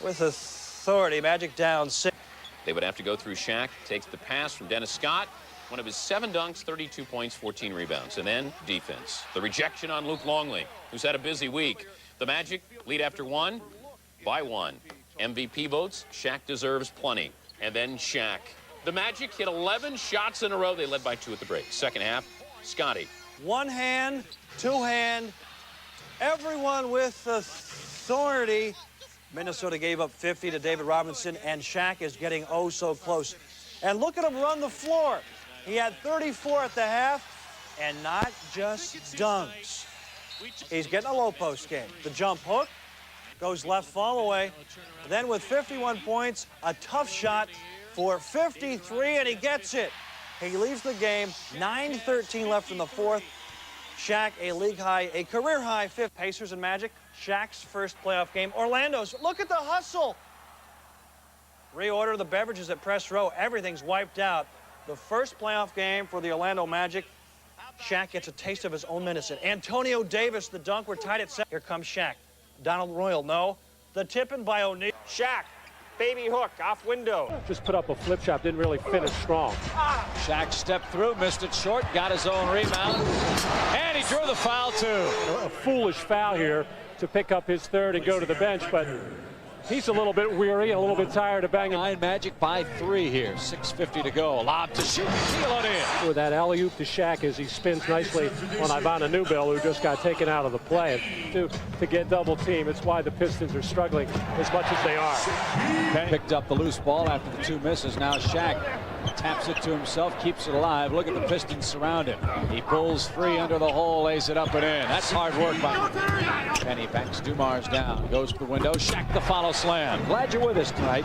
with authority. Magic down 6. They would have to go through Shaq. Takes the pass from Dennis Scott. One of his 7 dunks, 32 points, 14 rebounds. And then defense. The rejection on Luke Longley, who's had a busy week. The Magic lead after 1 by 1. MVP votes, Shaq deserves plenty. And then Shaq. The Magic hit 11 shots in a row. They led by 2 at the break. Second half, Scotty. 1 hand, 2 hand, everyone with authority. Minnesota gave up 50 to David Robinson, and Shaq is getting oh so close. And look at him run the floor. He had 34 at the half, and not just dunks. He's getting a low post game. The jump hook goes left fall away. Then with 51 points, a tough shot for 53, and he gets it. He leaves the game, 9:13 left in the fourth. Shaq, a league high, a career high 5th. Pacers and Magic, Shaq's first playoff game. Orlando's, look at the hustle. Reorder the beverages at press row. Everything's wiped out. The first playoff game for the Orlando Magic. Shaq gets a taste of his own medicine. Antonio Davis, the dunk. We're tied at 7. Here comes Shaq. Donald Royal, no. The tip-in by O'Neal. Shaq baby hook, off window. Just put up a flip shot, didn't really finish strong. Shaq stepped through, missed it short, got his own rebound, and he drew the foul too. A foolish foul here to pick up his third and go to the bench, but he's a little bit weary and a little bit tired of banging. Magic by 3 here, 6:50 to go. Lob to shoot, Shaquille O'Neal. With that alley-oop to Shaq as he spins nicely on Ivana Newbill, who just got taken out of the play. To get double team, it's why the Pistons are struggling as much as they are. Penny picked up the loose ball after the 2 misses. Now Shaq taps it to himself, keeps it alive. Look at the Pistons surround him. He pulls free under the hole, lays it up and in. That's hard work by Penny. Backs Dumars down, goes to the window. Shaq the follow slam. Glad you're with us tonight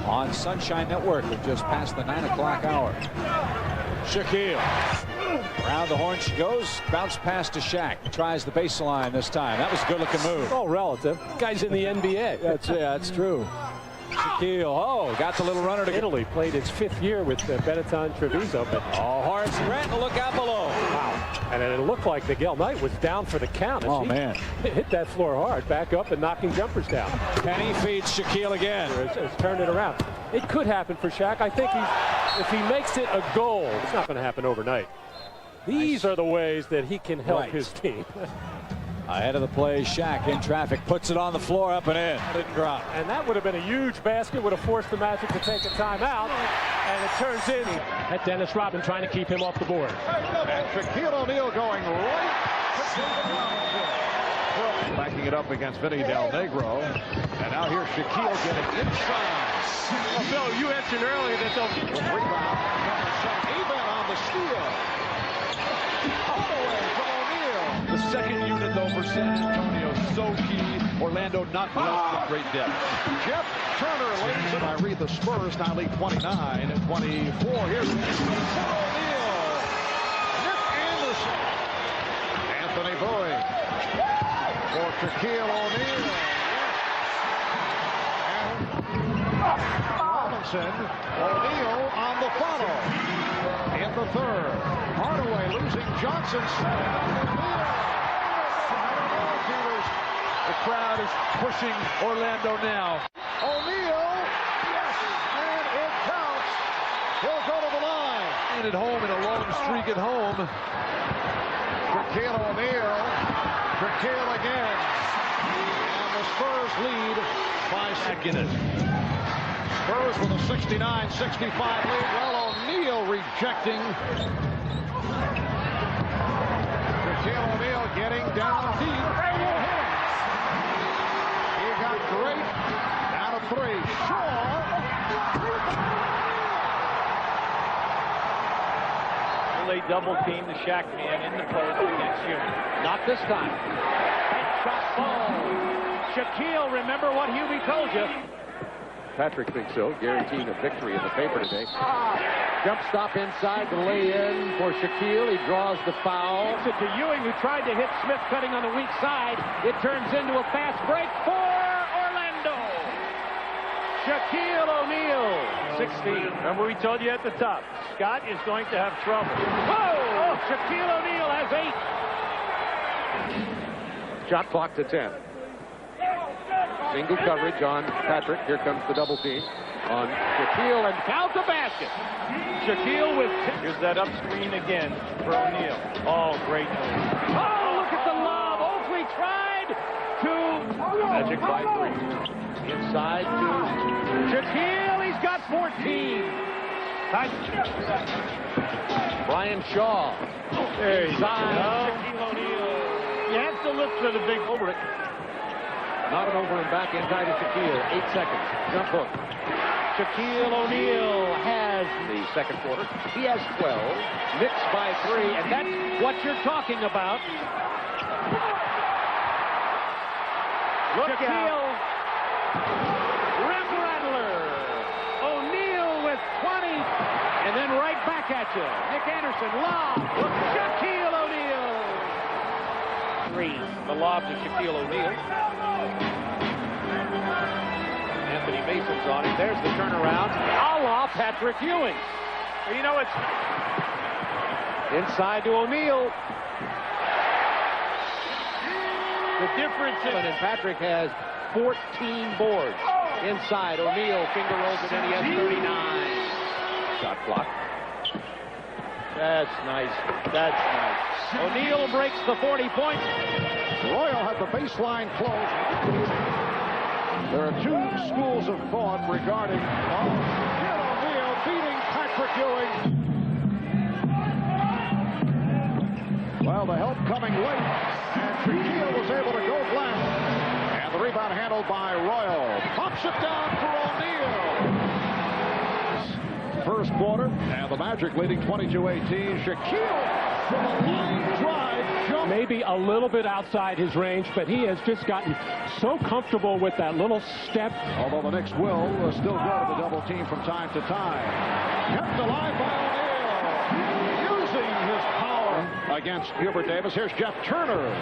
on Sunshine Network. We're just past the 9 o'clock hour. Shaquille. Around the horn she goes. Bounce pass to Shaq. Tries the baseline this time. That was a good-looking move. All relative. Guy's in the NBA. That's true. Shaquille, got the little runner to Italy. Played its 5th year with Benetton Treviso, but Horace Grant, look out below. Wow. And it looked like Miguel Knight was down for the count. Oh, man. Hit that floor hard, back up and knocking jumpers down. Penny feeds Shaquille again. Has turned it around. It could happen for Shaq. I think if he makes it a goal, it's not going to happen overnight. These are the ways that he can help his team. Ahead of the play, Shaq in traffic, puts it on the floor, up and in. Didn't drop. And that would have been a huge basket, would have forced the Magic to take a timeout, and it turns in at Dennis Rodman trying to keep him off the board. And Shaquille O'Neal going right to backing it up against Vinny Del Negro. And now here's Shaquille getting inside. Well, Bill, you mentioned earlier that they'll rebound. Even on the steal. All the way from O'Neal. The second unit, though, for San Antonio, so key. Orlando not blessed with great depth. Jeff Turner leads it. I read the Spurs now lead 29-24. Here's O'Neal. Nick Anderson. Anthony Bowie for Shaquille O'Neal. And Robinson. O'Neal on the follow. In the third. Hardaway losing Johnson. The crowd is pushing Orlando now. O'Neal, yes, and it counts. He'll go to the line. And at home in a long streak at home. Shaquille O'Neal. Shaquille again. And the Spurs lead by seconds. Spurs with a 69-65 lead. Well, O'Neal rejecting. Shaquille O'Neal getting down deep. He got great. Down to 3. Shaw. They double team the Shaq man in the post against Hume. Not this time. Headshot ball. Shaquille, remember what Hubie told you. Patrick thinks so, guaranteeing a victory in the paper today. Jump stop inside to lay in for Shaquille. He draws the foul. It's to Ewing, who tried to hit Smith cutting on the weak side. It turns into a fast break for Orlando. Shaquille O'Neal, 16. Remember we told you at the top, Scott is going to have trouble. Oh, Shaquille O'Neal has 8. Shot clock to 10. Single coverage on Patrick. Here comes the double team on Shaquille, and count the basket. Shaquille with 10. Here's that up screen again for O'Neal. Oh, great move. Oh, look at the lob. Oakley tried to Magic by 3. Inside to Shaquille. He's got 14. Brian Shaw. There you go. Shaquille O'Neal. You have to look for the big over it. Not an over and back inside of Shaquille. 8 seconds. Jump hook. Shaquille O'Neal has the second quarter. He has 12. Knicks by 3. And that's what you're talking about. Shaquille. Rim rattler. O'Neal with 20. And then right back at you. Nick Anderson. Lob. Shaquille O'Neal. 3. The lob to Shaquille O'Neal. Anthony Mason's on it. There's the turnaround. A la Patrick Ewing. You know, it's inside to O'Neal. The difference is, and Patrick has 14 boards. Inside, O'Neal finger rolls it in. He has 39. Shot clock. That's nice. That's nice. O'Neal breaks the 40 points. Royal had the baseline close. There are two schools of thought regarding O'Neal beating Patrick Ewing. Well, the help coming late, and Shaquille was able to go flat. And the rebound handled by Royal. Pops it down for O'Neal. First quarter, and the Magic leading 22-18. Shaquille from a line drive jump. Maybe a little bit outside his range, but he has just gotten so comfortable with that little step. Although the Knicks will still go to the double team from time to time. Kept alive by O'Neal, using his power against Hubert Davis. Here's Jeff Turner.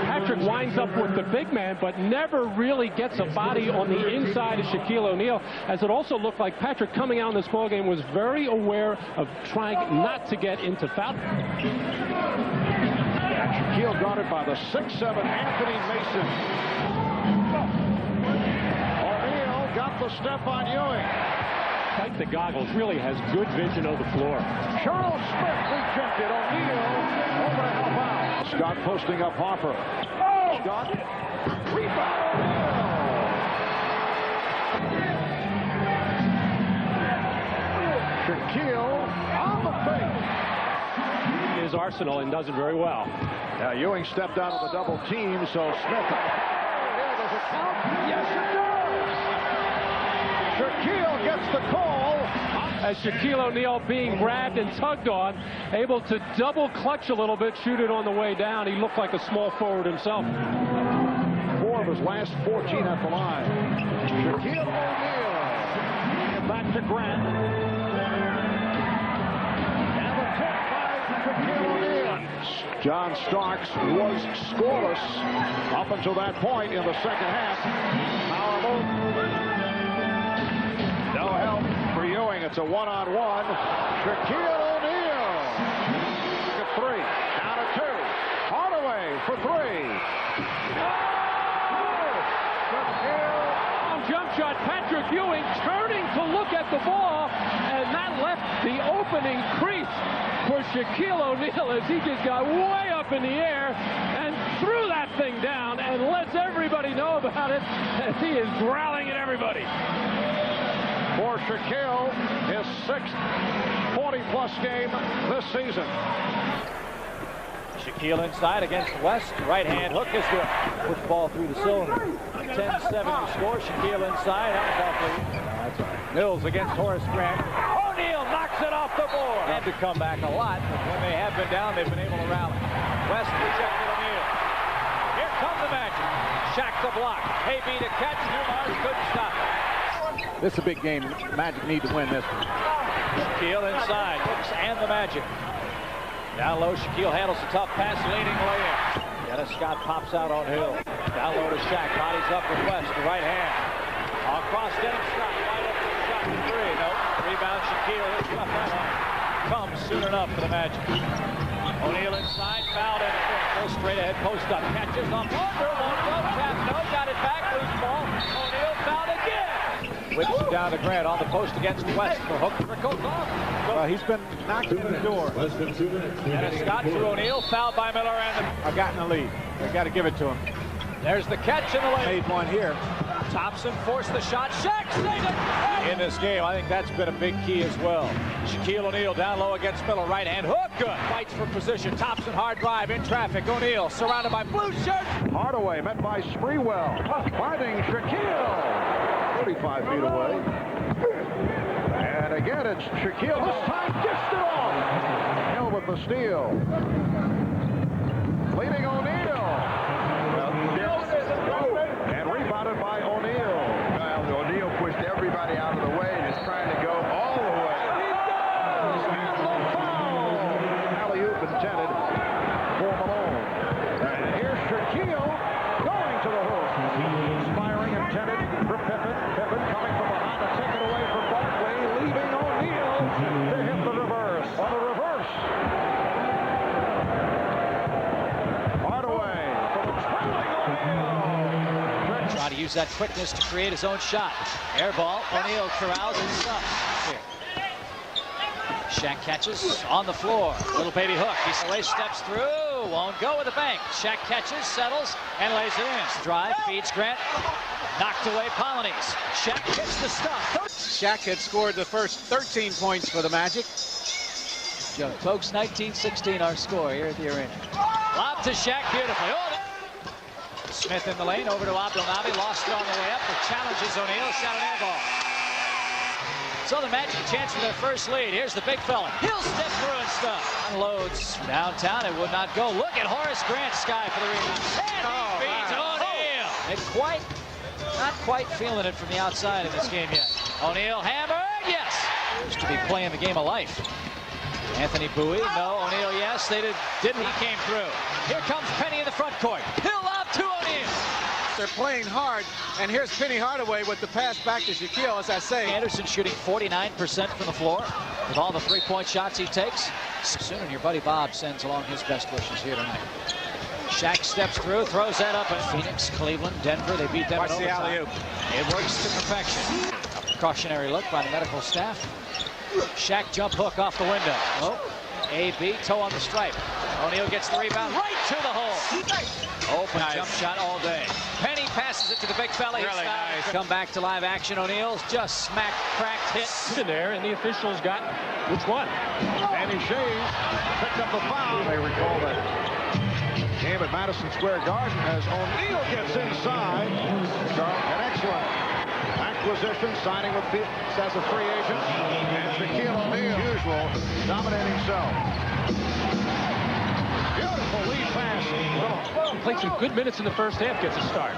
Patrick winds up with the big man, but never really gets a body on the inside of Shaquille O'Neal, as it also looked like Patrick coming out in this ballgame was very aware of trying not to get into foul. And Shaquille guarded by the 6'7" Anthony Mason. O'Neal got the step on Ewing. Like the goggles, really has good vision of the floor. Charles Smith rejected. O'Neal over to help out. Scott posting up Harper. Scott, rebound O'Neal. Shaquille on the face. His arsenal and does it very well. Now Ewing stepped out of the double team, so Smith. Does it count? Yes, it does. Shaquille gets the call. As Shaquille O'Neal being grabbed and tugged on, able to double clutch a little bit, shoot it on the way down. He looked like a small forward himself. 4 of his last 14 at the line. Shaquille O'Neal. Back to Grant. And the tip by Shaquille O'Neal. John Starks was scoreless up until that point in the second half. Power move. No help for Ewing. It's a one-on-one. Shaquille O'Neal. Look at 3. Down to 2. Hardaway for 3. Jump shot, Patrick Ewing turning to look at the ball, and that left the opening crease for Shaquille O'Neal as he just got way up in the air and threw that thing down and lets everybody know about it as he is growling at everybody. For Shaquille, his 6th 40-plus game this season. Shaquille inside against West. Right-hand hook is good. Puts the ball through the cylinder. 10-7 to score. Shaquille inside. That's right. Mills against Horace Grant. O'Neal knocks it off the board. Had to come back a lot, but when they have been down, they've been able to rally. West rejected O'Neal. Here comes the Magic. Shaq the block. AB to catch. Newmars couldn't stop it. This is a big game. Magic need to win this one. Shaquille inside. Hooks and the Magic. Down low, Shaquille handles the tough pass, leading lay-in. Dennis Scott pops out on Hill. Down low to Shaq, bodies up with West, the right hand. Across Dennis Scott, wide open shot for 3. Nope. Rebound, Shaquille, his left hand. Comes soon enough for the Magic. O'Neal inside, fouled in. Full straight ahead, post up. Catches on Walker, won't go. Tap, no, got it back, loose ball. O'Neal fouled again. Whips it down to Grant on the post against West. The hook trickles off. He's been knocked in the door. Dennis Scott to O'Neal, fouled by Miller, and I've gotten the lead. They've got to give it to him. There's the catch in the lane. Made one here. Thompson forced the shot. Shaq saved it. In this game, I think that's been a big key as well. Shaquille O'Neal down low against Miller. Right hand hook. Good. Fights for position. Thompson hard drive in traffic. O'Neal surrounded by blue shirts. Hardaway met by Sprewell. Finding Shaquille. 35 feet away. And again, it's Shaquille. This time dished it off. Hill with the steal. Leading O'Neal. And rebounded by O'Neal. Well, O'Neal pushed everybody out of the way and is trying to go all the way. Alley-oop intended for Malone. And here's Shaquille going to the hoop. Inspiring intended for Pippen. Pippen coming from behind to take it away from Barkley, leaving O'Neal to hit the reverse. On the reverse. use that quickness to create his own shot. Air ball, O'Neal corrals and stuffs. Shaq catches on the floor. Little baby hook. He steps through. Won't go with the bank. Shaq catches, settles, and lays it in. Drive, feeds Grant. Knocked away Polonese. Shaq hits the stuff. Shaq had scored the first 13 points for the Magic. Folks, 19-16 our score here at the arena. Lob to Shaq beautifully. Oh, Smith in the lane, over to Abdelnaby. Lost it on the way up, but challenges O'Neal. Shot an air ball. So the Magic a chance for their first lead. Here's the big fella. He'll step through and stuff. Unloads downtown. It would not go. Look at Horace Grant's sky for the rebound. And he beats O'Neal. And not quite feeling it from the outside in this game yet. O'Neal hammered. Yes. Used to be playing the game of life. Anthony Bowie, no. O'Neal, yes. They didn't. He came through. Here comes Penny in the front court. He'll lob to O'Neal. They're playing hard, and here's Penny Hardaway with the pass back to Shaquille, as I say. Anderson shooting 49% from the floor with all the three-point shots he takes. Soon, and your buddy Bob sends along his best wishes here tonight. Shaq steps through, throws that up at Phoenix, Cleveland, Denver. They beat them in overtime. Watch the alley-oop. It works to perfection. A precautionary look by the medical staff. Shaq jump hook off the window. Oh, A.B. toe on the stripe. O'Neal gets the rebound right to the hole. Open jump shot all day. Penny passes it to the big fella. Really nice. Come back to live action. O'Neal's just smack cracked hit. In there, and the officials got which one? Danny Shays picked up a foul. They recall that game at Madison Square Garden as O'Neal gets inside. Charlotte, an excellent acquisition, signing with as a free agent. And Shaquille O'Neal, usual, dominating self. Beautiful lead pass. Played some good minutes in the first half, gets a start.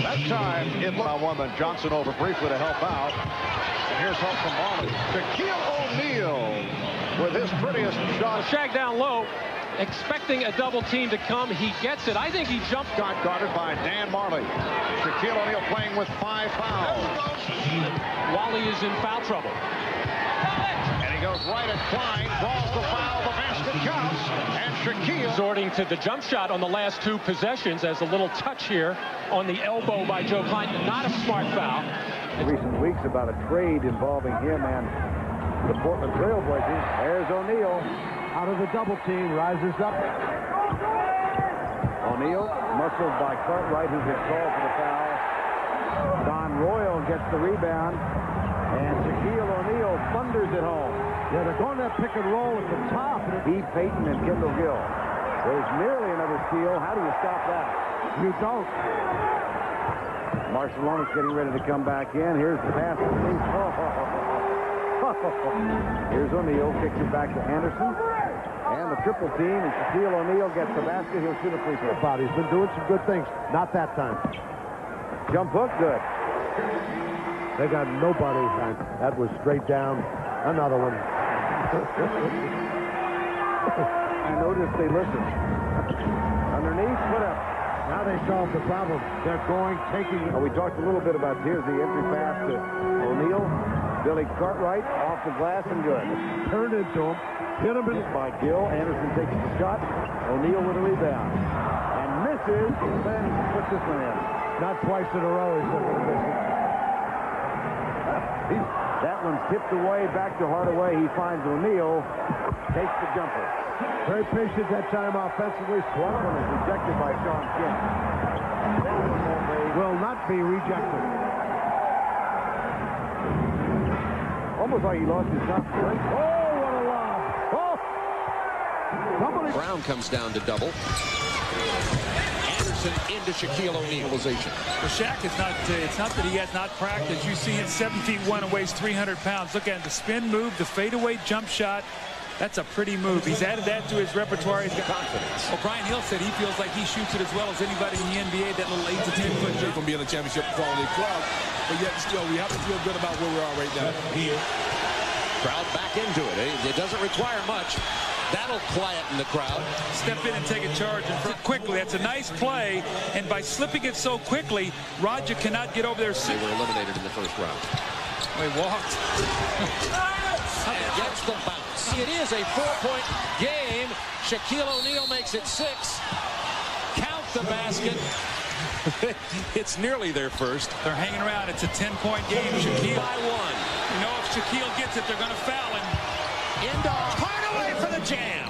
That time, it looked one that Johnson over briefly to help out. And here's help from Marley. Shaquille O'Neal with his prettiest shot. Shaq down low, expecting a double team to come. He gets it. I think he jumped. Got guarded by Dan Marley. Shaquille O'Neal playing with 5 fouls. Wally is in foul trouble. And he goes right at Klein, draws the foul, the basket counts, and Shaquille resorting to the jump shot on the last 2 possessions as a little touch here on the elbow by Joe Klein. Not a smart foul. Recent weeks about a trade involving him and the Portland Trailblazers. There's O'Neal out of the double team, rises up. O'Neal muscled by Cartwright, who gets called for the foul. Don Royal gets the rebound. And Shaquille O'Neal thunders it home. Yeah, they're going that pick and roll at the top. Heath Payton and Kendall Gill. There's nearly another steal. How do you stop that? You don't. Barcelona's getting ready to come back in. Here's the pass. Here's O'Neal, kicks it back to Anderson. And the triple team, and Shaquille O'Neal gets the basket. He'll shoot a free throw. He's been doing some good things. Not that time. Jump hook, good. They got nobody. That was straight down. Another one. I noticed they listened. Underneath, put up. Now they solved the problem. They're taking. We talked a little bit about here's the entry pass to O'Neal. Billy Cartwright off the glass and good. Turned into him. Hit him by Gill. Anderson takes the shot. O'Neal with a rebound. And misses. Then puts this one in. Not twice in a row. He's looking to miss it. That one's tipped away, back to Hardaway. He finds O'Neal, takes the jumper. Very patient that time offensively. Swung one is rejected by Sean Kemp. Will not be rejected. Almost like he lost his confidence. Oh, what a lob! Oh! Brown comes down to double. Into Shaquille O'Neal. Well, Shaq is not, it's not that he has not practiced. You see him 7'1" and weighs 300 pounds. Look at the spin move, the fadeaway jump shot. That's a pretty move. He's added that to his repertoire. He's got confidence. Well, Brian Hill said he feels like he shoots it as well as anybody in the NBA, that little 8 to 10 foot jump. From being a championship quality club, but yet still we have to feel good about where we are right now. Here. Crowd back into it. It doesn't require much. That'll quieten the crowd. Step in and take a charge and quickly. That's a nice play, and by slipping it so quickly, Roger cannot get over there. They were eliminated in the first round. They walked. And gets the bounce. It is a 4-point game. Shaquille O'Neal makes it 6. Count the basket. It's nearly their first. They're hanging around. It's a 10-point game. Shaquille by one. You know, if Shaquille gets it, they're going to foul him. Into Hardaway for the jam.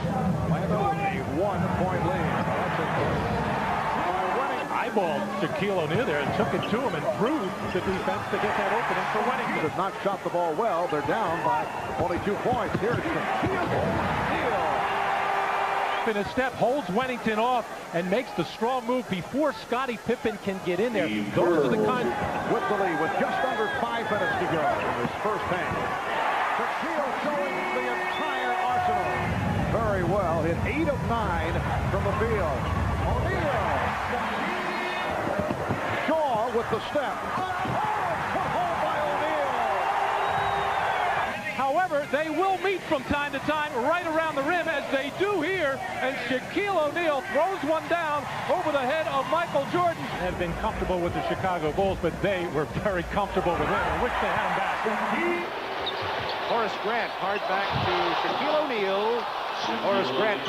Orlando with a 1-point lead. Eyeballed Shaquille O'Neal there and took it to him and proved the defense to get that opening for winning. He does not shot the ball well. They're down by only 2 points. Here's Shaquille O'Neal. In a step, holds Wennington off and makes the strong move before Scottie Pippen can get in there. Those are the kind. With the lead, with just under 5 minutes to go in this first half. Shaquille showing the entire arsenal. Very well. Hit 8 of 9 from the field. O'Neal. Shaw with the step. Put home by O'Neal. However, they will meet from time to time right around the rim, as they do here, and Shaquille O'Neal throws one down over the head of Michael Jordan. Had been comfortable with the Chicago Bulls, but they were very comfortable with him. I wish they had him back. Horace Grant hard back to Shaquille O'Neal. Horace Grant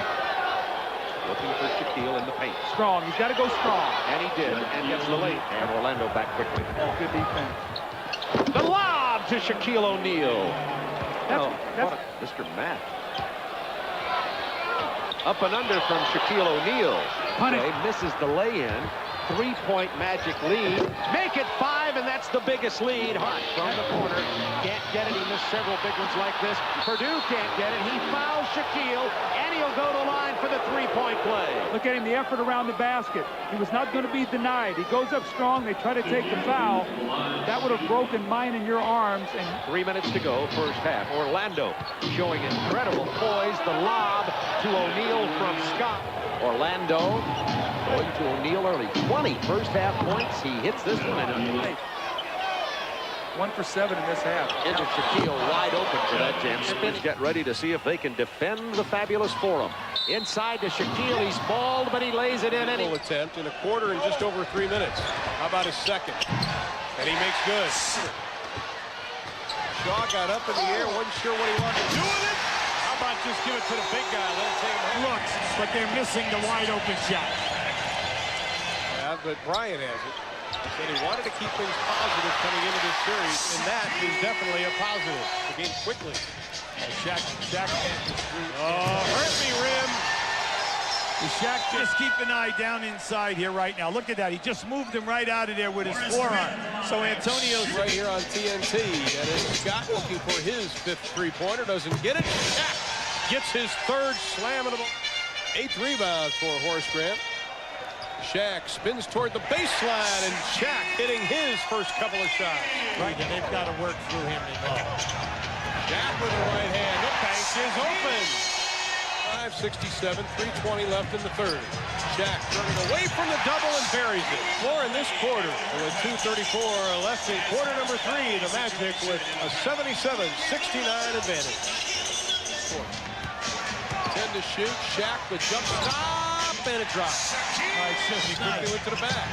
looking for Shaquille in the paint. Strong. He's got to go strong. And he did, and gets the lead. And Orlando back quickly. Good defense. The lob to Shaquille O'Neal. That's Mr. Matt. Up and under from Shaquille O'Neal. Okay, misses the lay-in. 3-point Magic lead. Make it 5, and that's the biggest lead. Hart from the corner. Can't get it. He missed several big ones like this. Purdue can't get it. He fouls Shaquille, and he'll go to line for the 3-point play. Look at him, the effort around the basket. He was not going to be denied. He goes up strong. They try to take the foul. That would have broken mine and your arms. And 3 minutes to go, first half. Orlando showing incredible poise. The lob to O'Neal from Scott. Orlando going to O'Neal early. 20 first half points. He hits this one and 1 for 7 in this half. into Shaquille wide open for that jam. Spins get ready to see if they can defend the fabulous forum. Inside to Shaquille. He's balled, but he lays it in. Full attempt in a quarter in just over 3 minutes. How about his second? And he makes good. Shaw got up in the air, wasn't sure what he wanted to do with it. How about just give it to the big guy? Let him take him. Looks, but they're missing the wide open shot. Yeah, but Brian has it. Said he wanted to keep things positive coming into this series, and that is definitely a positive. The game quickly. Shaq hurt me, Rim. Shaq just keep an eye down inside here right now. Look at that. He just moved him right out of there with his forearm. So Antonio's right here on TNT. And it's Scott looking for his 5th three-pointer. Doesn't get it. Shaq gets his 3rd slam of the ball. 8th rebound for Horace Grant. Shaq spins toward the baseline, and Shaq hitting his first couple of shots. right, and they've got to work through him. Shaq with the right hand. The bank is open. 5:67, 3:20 left in the third. Shaq turning away from the double and buries it. 4 in this quarter. And with 2:34 left in quarter number 3, the Magic with a 77-69 advantage. 10 to shoot. Shaq the jump stop, and it drops. He quickly went to the back.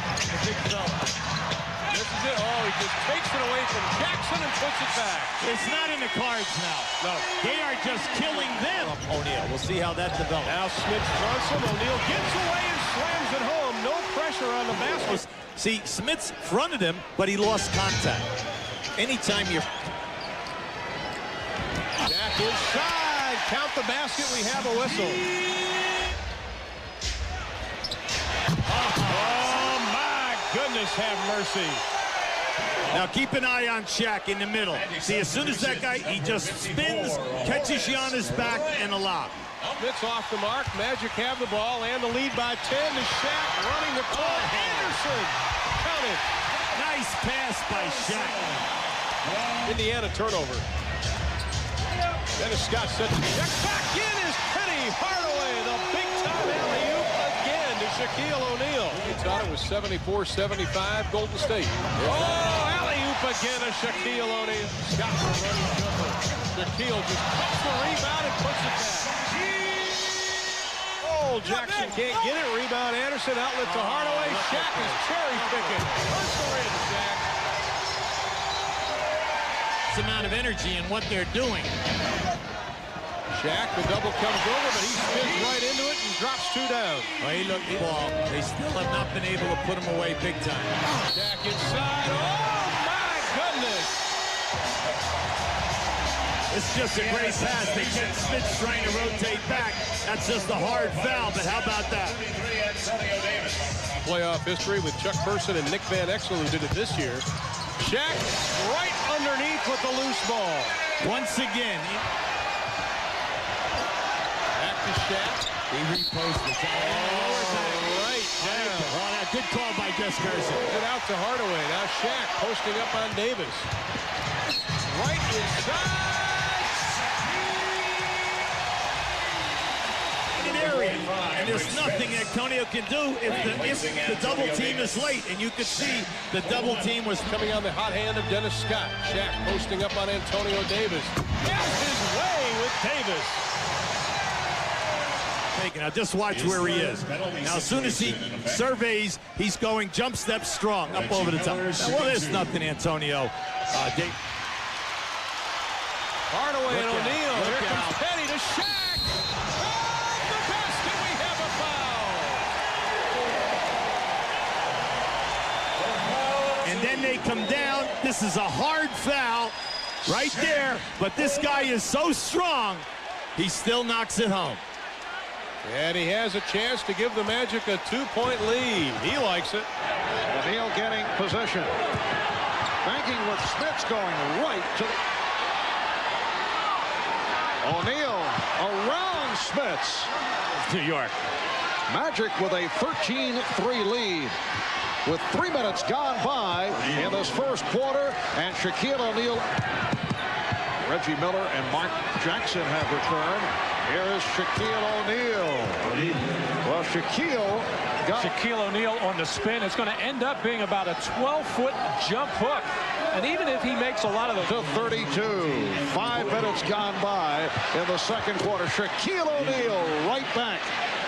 This is it. Oh, he just takes it away from Jackson and puts it back. It's not in the cards now. No. They are just killing them. O'Neal. We'll see how that develops. Now Smith fronts him. O'Neal gets away and slams it home. No pressure on the basket. See, Smith's fronted him, but he lost contact. Anytime you're... Back inside. Count the basket. We have a whistle. Oh, my goodness, have mercy. Now keep an eye on Shaq in the middle. See, as soon as that guy, he just spins, catches you on his back, and a lob. Smith's off the mark. Magic have the ball and the lead by 10 to Shaq running the court. Anderson, count it. Nice pass by Shaq. Indiana turnover. Dennis Scott set the check. Back in is Penny Hardaway. The big-time alley-oop again to Shaquille O'Neal. He thought it was 74-75 Golden State. Oh, alley-oop again to Shaquille O'Neal. Scott for a running jumper. Shaquille just cuts the rebound and puts it back. Oh, Jackson can't get it. Rebound Anderson. Outlet to Hardaway. Shaq is cherry-picking. Personal in, Shaq. Amount of energy in what they're doing. Shaq, the double comes over, but he spins right into it and drops 2 down. Well, he looked ball. They still have not been able to put him away big time. Shaq inside. Oh, my goodness. It's just a great pass. They get Smith trying to rotate back. That's just a hard foul, but how about that? Playoff history with Chuck Person and Nick Van Exel, who did it this year. Shaq right underneath with the loose ball. Once again. Back to Shaq. He reposted. Right down. Oh, that good call by Gus Carson. It out to Hardaway. Now Shaq posting up on Davis. Right inside. And there's nothing Antonio can do if the double team is late. And you could see the double team was coming on the hot hand of Dennis Scott. Shaq posting up on Antonio Davis. Has his way with Davis. Now just watch where he is. Now as soon as he surveys, he's going jump step strong up over the top. Well, there's nothing, Antonio. Hardaway and O'Neal. Here comes Penny to Shaq. And then they come down. This is a hard foul right there. But this guy is so strong, he still knocks it home. And he has a chance to give the Magic a 2-point lead. He likes it. O'Neal getting possession. Banking with Smits going right to O'Neal around Smits. New York. Magic with a 13-3 lead. With 3 minutes gone by in this first quarter, and Shaquille O'Neal, Reggie Miller, and Mark Jackson have returned. Here is Shaquille O'Neal. Well, Shaquille O'Neal on the spin. It's going to end up being about a 12-foot jump hook. And even if he makes a lot of those... To 32. 5 minutes gone by in the second quarter. Shaquille O'Neal right back.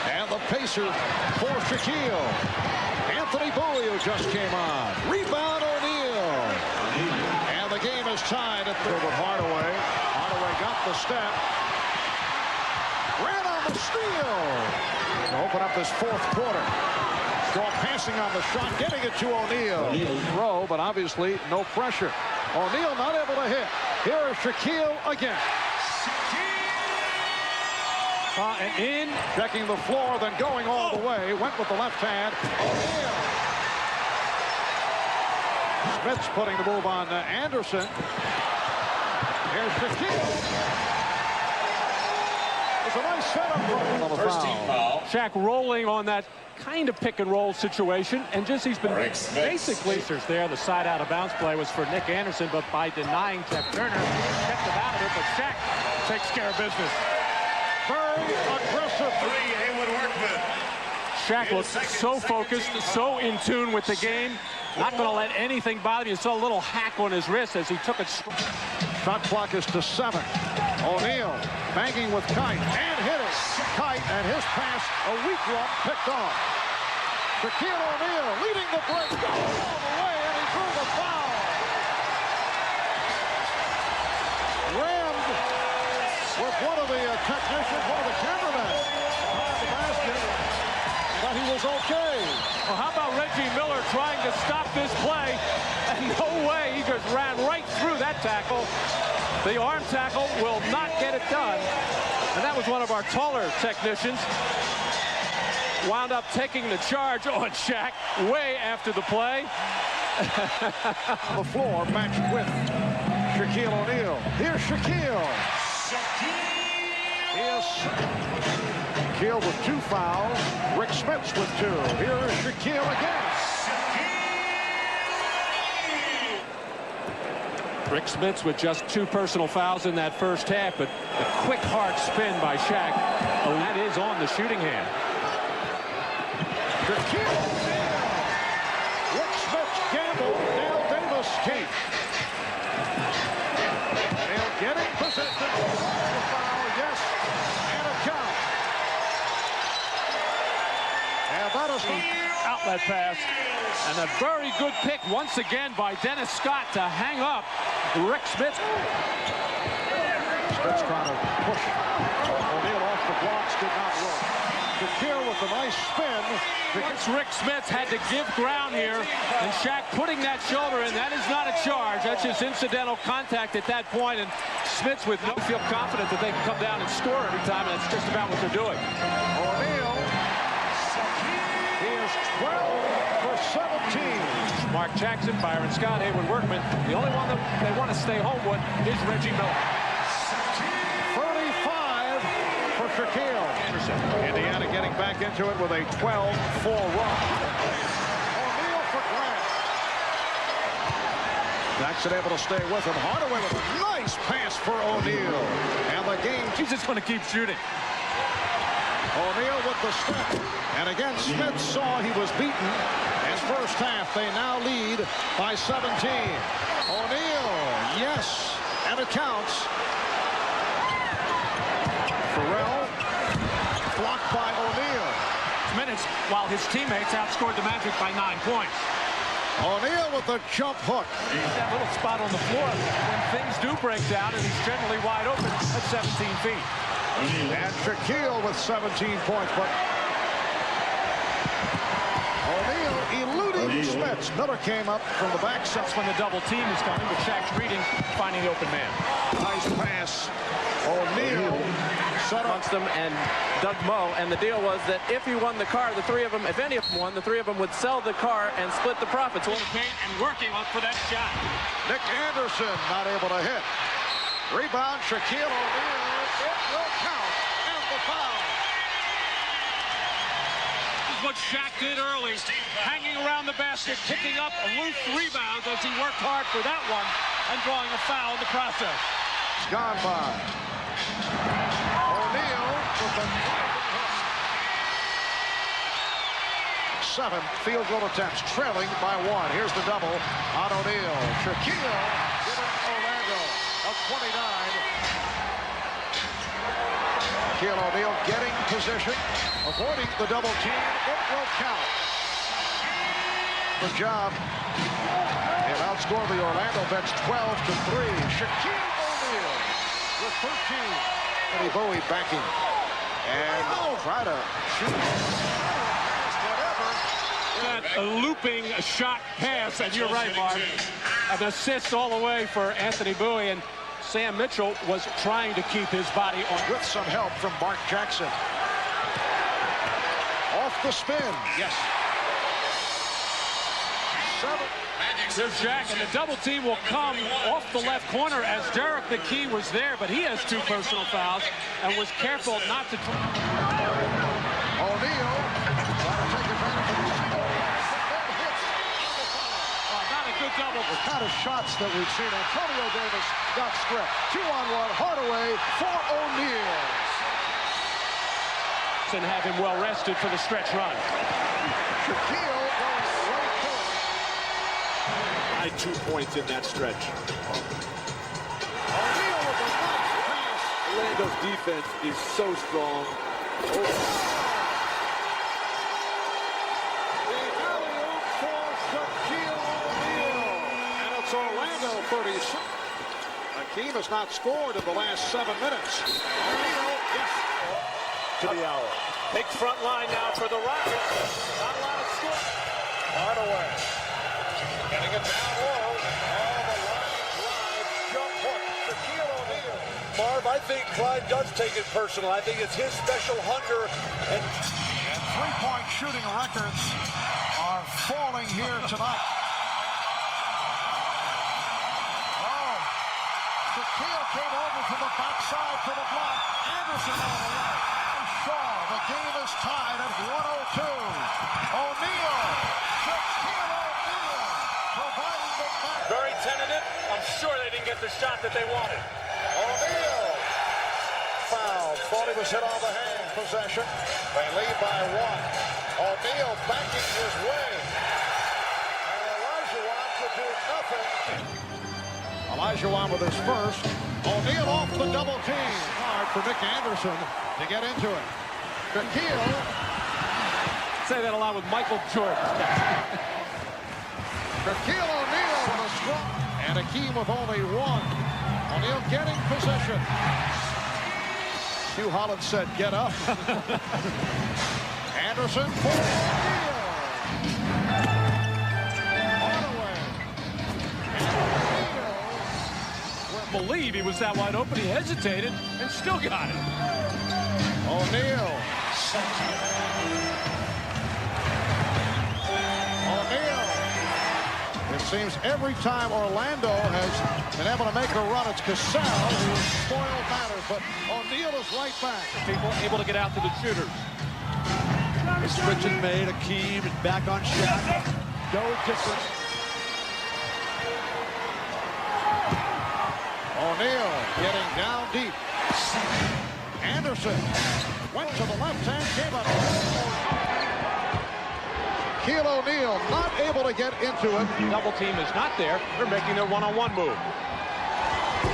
And the Pacers for Shaquille. Anthony Bowie, who just came on. Rebound O'Neal. And the game is tied at 3 with Hardaway. Hardaway got the step. Ran on the steal. To open up this fourth quarter. Strong passing on the shot, getting it to O'Neal. Throw, but obviously no pressure. O'Neal not able to hit. Here is Shaquille again. And in, checking the floor, then going all the way. Went with the left hand. O'Neal. Smits putting the move on Anderson. Here's Shaquille. It's a nice setup for the first team foul. Shaq rolling on that kind of pick and roll situation, and just he's been basically there. The side out of bounds play was for Nick Anderson, but by denying Jeff Turner, kept him out of it. But Shaq takes care of business. Very aggressive. Shaq looks so focused, so in tune with the game. Not going to let anything bother you. You saw a little hack on his wrist as he took it. Shot clock is to 7. O'Neal banging with Kite and hit it. Kite and his pass, a weak one, picked off. Shaquille O'Neal leading the break, going all the way, and he drew the foul. Rammed with one of the technicians, one of the cameramen behind the basket, but he was okay. Well, how about Reggie Miller trying to stop this play? And no way, he just ran right through that tackle. The arm tackle will not get it done. And that was one of our taller technicians. Wound up taking the charge on Shaq way after the play. On the floor, matched with Shaquille O'Neal. Here's Shaquille. Shaquille with 2 fouls. Rick Smits with 2. Here is Shaquille again. Rick Smits with just 2 personal fouls in that first half, but the quick, hard spin by Shaq. Oh, that is on the shooting hand. Shaquille O'Neal. Rick Smits gamble. Dale Davis keep. O'Neal getting possession. The foul, yes, and a count. And that is the outlet pass. And a very good pick once again by Dennis Scott to hang up Rick Smits. Smith's trying to push. O'Neal off the blocks, did not work. Shaquille with a nice spin. Rick Smith had to give ground here, and Shaq putting that shoulder in. That is not a charge. That's just incidental contact at that point, and Smith's with no feel confident that they can come down and score every time, and that's just about what they're doing. O'Neal, he is 12 for 17. Mark Jackson, Byron Scott, Haywood Workman. The only one that they want to stay home with is Reggie Miller. 35 for Shaquille. Indiana getting back into it with a 12-4 run. O'Neal for Grant. Jackson able to stay with him. Hardaway with a nice pass for O'Neal. And the game. He's just going to keep shooting. O'Neal with the step. And again, Smith saw he was beaten. And first half, they now lead by 17. O'Neal, yes, and it counts. Pharrell, blocked by O'Neal. Minutes while his teammates outscored the Magic by 9 points. O'Neal with the jump hook. That little spot on the floor when things do break down, and he's generally wide open at 17 feet. And Shaquille with 17 points, but O'Neal eluding Smith. Miller came up from the back. That's when the double team is coming, but Shaq's reading, finding the open man. Nice pass. O'Neal set amongst them and Doug Moe, and the deal was that if he won the car, the three of them, if any of them won, the three of them would sell the car and split the profits. And working for that shot. Nick Anderson not able to hit. Rebound, Shaquille O'Neal. It will count, and the foul. This is what Shaq did early, hanging around the basket, picking up loose rebounds as he worked hard for that one, and drawing a foul in the process. It's gone by. O'Neal with the 7 field goal attempts, trailing by 1. Here's the double on O'Neal. Shaquille giving Orlando a 29. Shaquille O'Neal getting position, avoiding the double team. It will count. Good job. They've outscored the Orlando bench 12-3. Shaquille O'Neal with 13. Eddie Bowie backing. And try to shoot. That a looping shot pass, and you're right, Mark. An assist all the way for Anthony Bowie, and Sam Mitchell was trying to keep his body on. With some help from Mark Jackson. Off the spin. Yes. 7. There's Shaq, and the double team will come off the left corner as Derek the Key was there, but he has 2 personal fouls and was careful not to. O'Neal trying to take advantage of the steal. Not a good double. The kind of shots that we've seen. Antonio Davis got stripped. 2-on-1. Hardaway for O'Neal. And have him well rested for the stretch run. Shaquille going right to it. By 2 points in that stretch. O'Neal with a nice pass. Orlando's defense is so strong. Orlando 36. Hakeem has not scored in the last 7 minutes. Yes. To the hour. Big front line now for the Rockets. Not a lot of score. Hardaway. Getting it down low. Oh, the line drive. Jump hook. Shaquille O'Neal. Marv, I think Clyde does take it personal. I think it's his special hunger. And 3-point shooting records are falling here tonight. Shaquille came over from the backside for the block. Anderson on the right. Shaw. The game is tied at 102. O'Neal. Shaquille O'Neal providing the back. Very tentative. I'm sure they didn't get the shot that they wanted. O'Neal. Foul. Thought he was hit on the hand. Possession. They lead by 1. O'Neal backing his way. And Olajuwon could do nothing. Olajuwon with his first. O'Neal off the double team. Hard for Nick Anderson to get into it. Shaquille. Say that a lot with Michael Jordan. Shaquille O'Neal with a strong. And Hakeem with only 1. O'Neal getting position. Hugh Holland said, get up. Anderson for O'Neal. Believe he was that wide open. He hesitated and still got it. O'Neal. It seems every time Orlando has been able to make a run, it's Cassell who has spoiled matters, but O'Neal is right back. People able to get out to the shooters. The switch is made. Akeem is back on Shaq. No different. O'Neal getting down deep. Anderson went to the left hand, gave up. Shaquille O'Neal not able to get into it. Double team is not there. They're making their one-on-one move.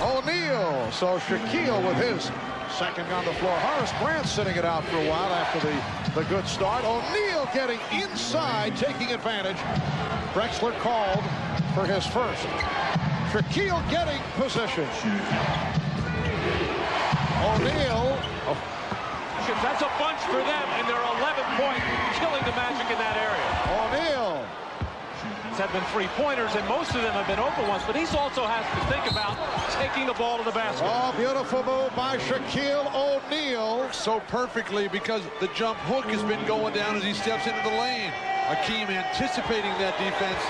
O'Neal, so Shaquille with his second on the floor. Horace Grant sitting it out for a while after the good start. O'Neal getting inside, taking advantage. Drexler called for his first. Shaquille getting position. O'Neal. That's a bunch for them, and they're 11-point, killing the Magic in that area. O'Neal. These have been three-pointers, and most of them have been open ones, but he also has to think about taking the ball to the basket. Oh, beautiful move by Shaquille O'Neal. So perfectly because the jump hook has been going down as he steps into the lane. Akeem anticipating that defense.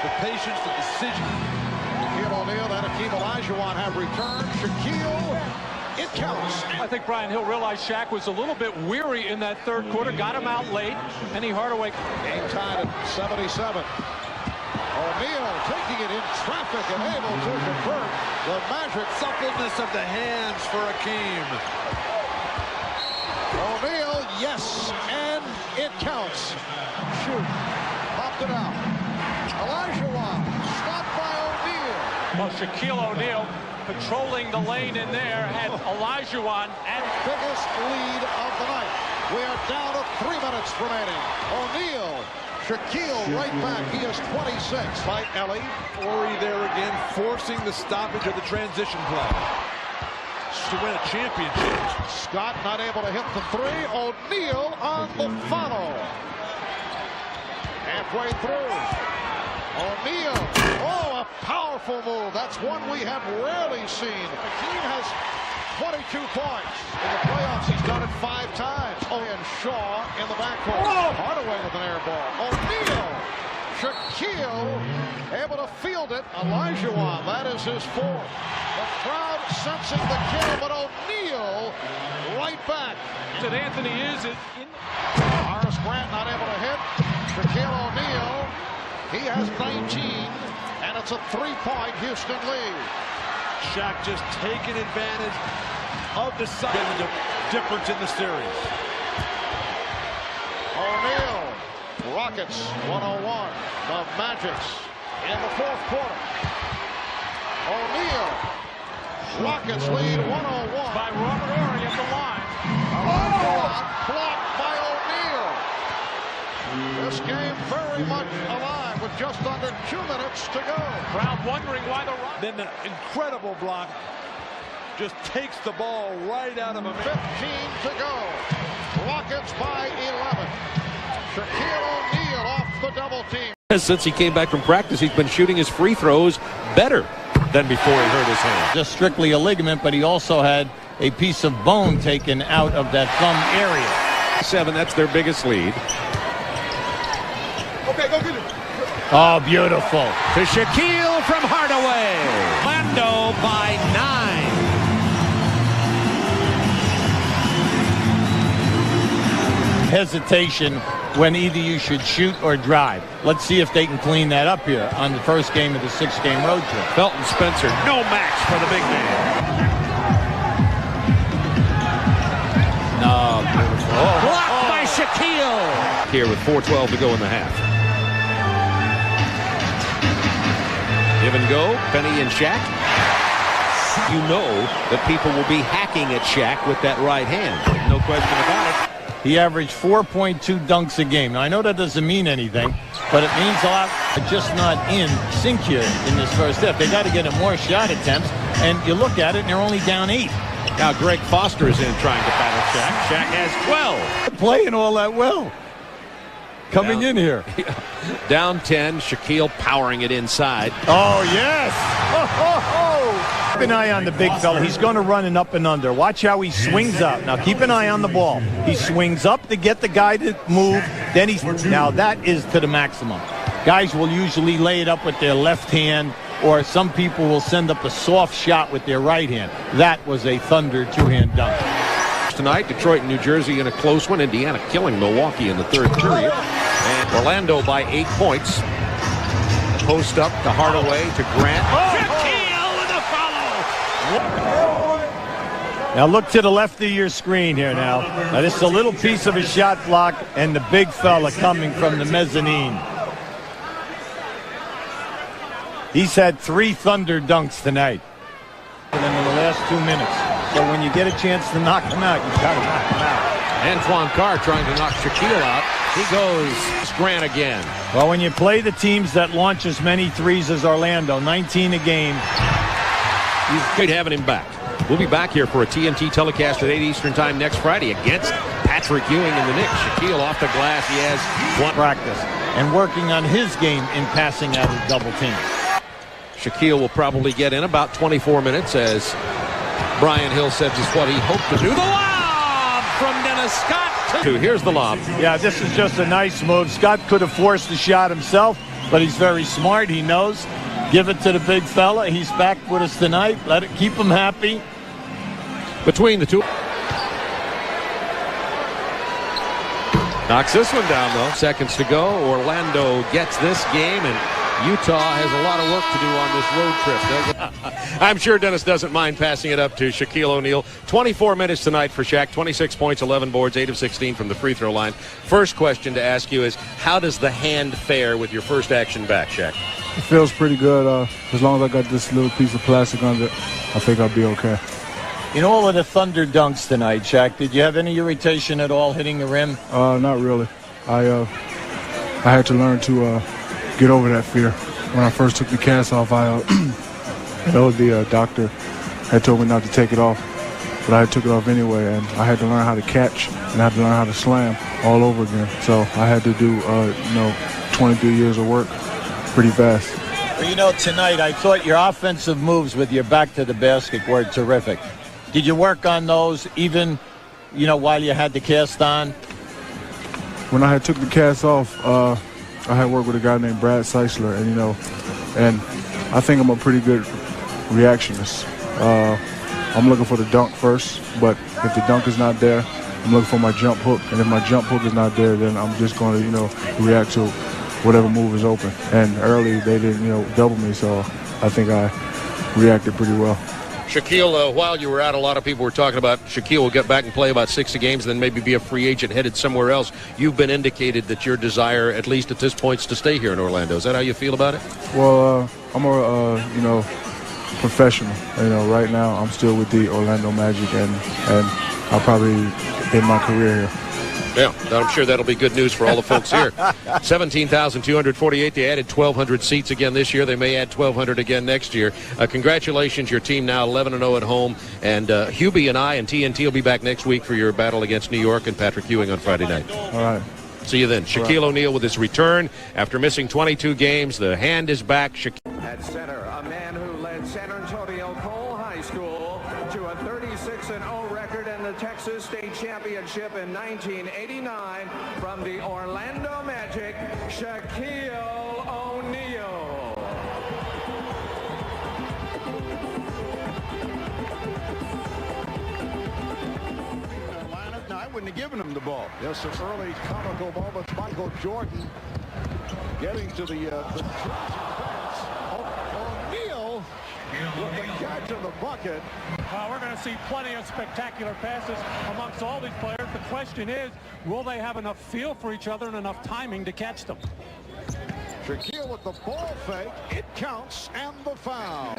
The patience, the decision. Shaquille O'Neal and Akeem Olajuwon have returned. Shaquille, it counts. I think Brian Hill realized Shaq was a little bit weary in that third quarter, got him out late. Penny Hardaway. Game tied at 77. O'Neal taking it in traffic and able to convert. The Magic suppleness of the hands for Akeem. O'Neal, yes, and it counts. Shoot, popped it out. Olajuwon, stopped by O'Neal. Well, Shaquille O'Neal controlling the lane in there, had Olajuwon at biggest lead of the night. We are down to 3 minutes remaining. O'Neal, Shaquille right back. He is 26. By Ellie. Ori there again, forcing the stoppage of the transition play. To win a championship. Scott not able to hit the three. O'Neal on the follow. Halfway through. O'Neal. Oh, a powerful move. That's one we have rarely seen. Akeem has 22 points. In the playoffs, he's done it 5 times. Oh, and Shaw in the backcourt. Oh. Hardaway with an air ball. O'Neal. Shaquille able to field it. Olajuwon, that is his fourth. The crowd sensing the kill, but O'Neal right back. And Anthony is it. Horace Grant not able to hit. Shaquille O'Neal, he has 19, and it's a 3-point Houston lead. Shaq just taking advantage of the side. The difference in the series. O'Neal, Rockets 101. The Magics in the fourth quarter. O'Neal, Rockets lead 101. By Robert Horry at the line. Blocked by O'Neal. This game very much alive with just under 2 minutes to go. Crowd wondering why the Rockets. Then the incredible block just takes the ball right out of him. 15 to go. Rockets by 11. Shaquille O'Neal off the double team. Since he came back from practice, he's been shooting his free throws better than before he hurt his hand. Just strictly a ligament, but he also had a piece of bone taken out of that thumb area. 7, that's their biggest lead. Okay, go get it. Oh, beautiful. To Shaquille from Hardaway. Orlando by 9. Hesitation when either you should shoot or drive. Let's see if they can clean that up here on the first game of the 6-game road trip. Felton Spencer, no match for the big man. No, beautiful. Blocked by Shaquille. Here with 4:12 to go in the half. Give and go, Penny and Shaq. You know that people will be hacking at Shaq with that right hand. No question about it. he averaged 4.2 dunks a game. Now, I know that doesn't mean anything, but it means a lot. Just not in sync here in this first half. They got to get him more shot attempts, and you look at it, and they're only down 8. Now Greg Foster is in trying to battle Shaq. Shaq has 12. Playing all that well. Coming in here. Down 10. Shaquille powering it inside. Oh, yes. Keep an eye on the big fella. He's going to run an up and under. Watch how he swings up. Now, keep an eye on the ball. He swings up to get the guy to move. Then now that is to the maximum. Guys will usually lay it up with their left hand, or some people will send up a soft shot with their right hand. That was a Thunder two-hand dunk. Tonight, Detroit and New Jersey in a close one. Indiana killing Milwaukee in the third period. And Orlando by 8 points. Post up to Hardaway to Grant. Shaquille with a follow. Now look to the left of your screen here now. Now this is a little piece of a shot block, and the big fella coming from the mezzanine. He's had 3 Thunder dunks tonight. And in the last 2 minutes. So when you get a chance to knock him out, you've got to knock him out. Antoine Carr trying to knock Shaquille out. He goes Grant again. Well, when you play the teams that launch as many threes as Orlando, 19 a game. Great having him back. We'll be back here for a TNT telecast at 8 Eastern time next Friday against Patrick Ewing and the Knicks. Shaquille off the glass. He has one practice and working on his game in passing out of double teams. Shaquille will probably get in about 24 minutes, as Brian Hill says is what he hoped to do. The lob from Dennis Scott. Here's the lob. Yeah, this is just a nice move. Scott could have forced the shot himself, but he's very smart. He knows. Give it to the big fella. He's back with us tonight. Let it keep him happy. Between the two. Knocks this one down, though. Seconds to go. Orlando gets this game, and Utah has a lot of work to do on this road trip. I'm sure Dennis doesn't mind passing it up to Shaquille O'Neal. 24 minutes tonight for Shaq. 26 points, 11 boards, 8 of 16 from the free throw line. First question to ask you is, how does the hand fare with your first action back, Shaq? It feels pretty good. As long as I got this little piece of plastic under it, I think I'll be okay. In all of the Thunder dunks tonight, Shaq, did you have any irritation at all hitting the rim? Not really. I had to learn to get over that fear. When I first took the cast off, I know the doctor had told me not to take it off, but I took it off anyway, and I had to learn how to catch and I had to learn how to slam all over again. So I had to do 23 years of work pretty fast. Well, you know, tonight I thought your offensive moves with your back to the basket were terrific. Did you work on those even, while you had the cast on? When I had took the cast off, I had worked with a guy named Brad Seisler, and I think I'm a pretty good reactionist. I'm looking for the dunk first, but if the dunk is not there, I'm looking for my jump hook, and if my jump hook is not there, then I'm just going to, react to whatever move is open. And early they didn't, double me, so I think I reacted pretty well. Shaquille, while you were out, a lot of people were talking about Shaquille will get back and play about 60 games, then maybe be a free agent headed somewhere else. You've been indicated that your desire, at least at this point, is to stay here in Orlando. Is that how you feel about it? Well, I'm a, professional. Right now I'm still with the Orlando Magic, and I'll probably end my career here. Yeah, I'm sure that'll be good news for all the folks here. 17,248. They added 1,200 seats again this year. They may add 1,200 again next year. Congratulations, your team now 11-0 at home. And Hubie and I and TNT will be back next week for your battle against New York and Patrick Ewing on Friday night. All right. See you then. Shaquille O'Neal with his return after missing 22 games. The hand is back. At center, a man who led San Antonio Cole High School to a 36-0 record in the Texas State Championship in 1989 from the Orlando Magic, Shaquille O'Neal. No, I wouldn't have given him the ball. There's some early comical moments. Michael Jordan getting to the O'Neal with the catch of the bucket. We're going to see plenty of spectacular passes amongst all these players. The question is, will they have enough feel for each other and enough timing to catch them? Shaquille with the ball fake. It counts, and the foul.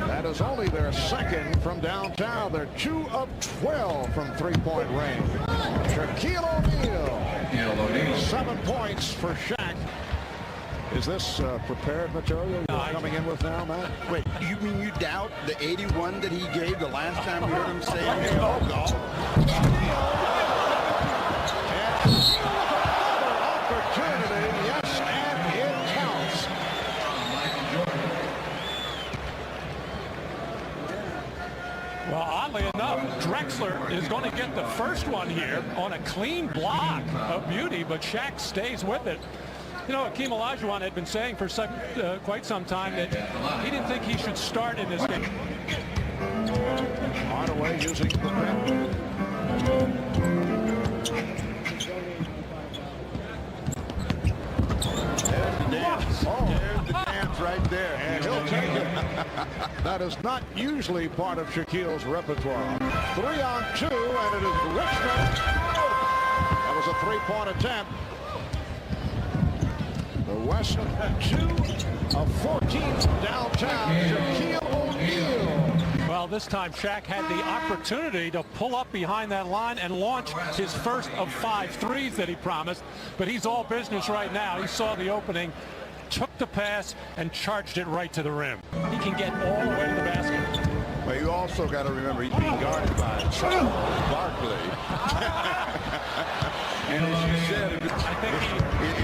That is only their second from downtown. They're 2 of 12 from three-point range. Shaquille O'Neal. 7 points for Shaq. Is this prepared material you're coming in with now, Matt? Wait, you mean you doubt the 81 that he gave the last time we heard him say it? Opportunity, yes, and it counts. Well, oddly enough, Drexler is going to get the first one here on a clean block of beauty, but Shaq stays with it. You know, Akeem Olajuwon had been saying for quite some time that he didn't think he should start in this game. Hardaway using the pen. There's the dance. There's the dance right there. And he'll take it. That is not usually part of Shaquille's repertoire. 3 on 2, and it is Richmond. That was a three-point attempt. The West 2 of 14 downtown. Shaquille O'Neal. Well, this time Shaq had the opportunity to pull up behind that line and launch his first of 5 threes that he promised, but he's all business right now. He saw the opening, took the pass, and charged it right to the rim. He can get all the way to the basket. But you also got to remember he's being guarded by Barkley. And as you said, I think is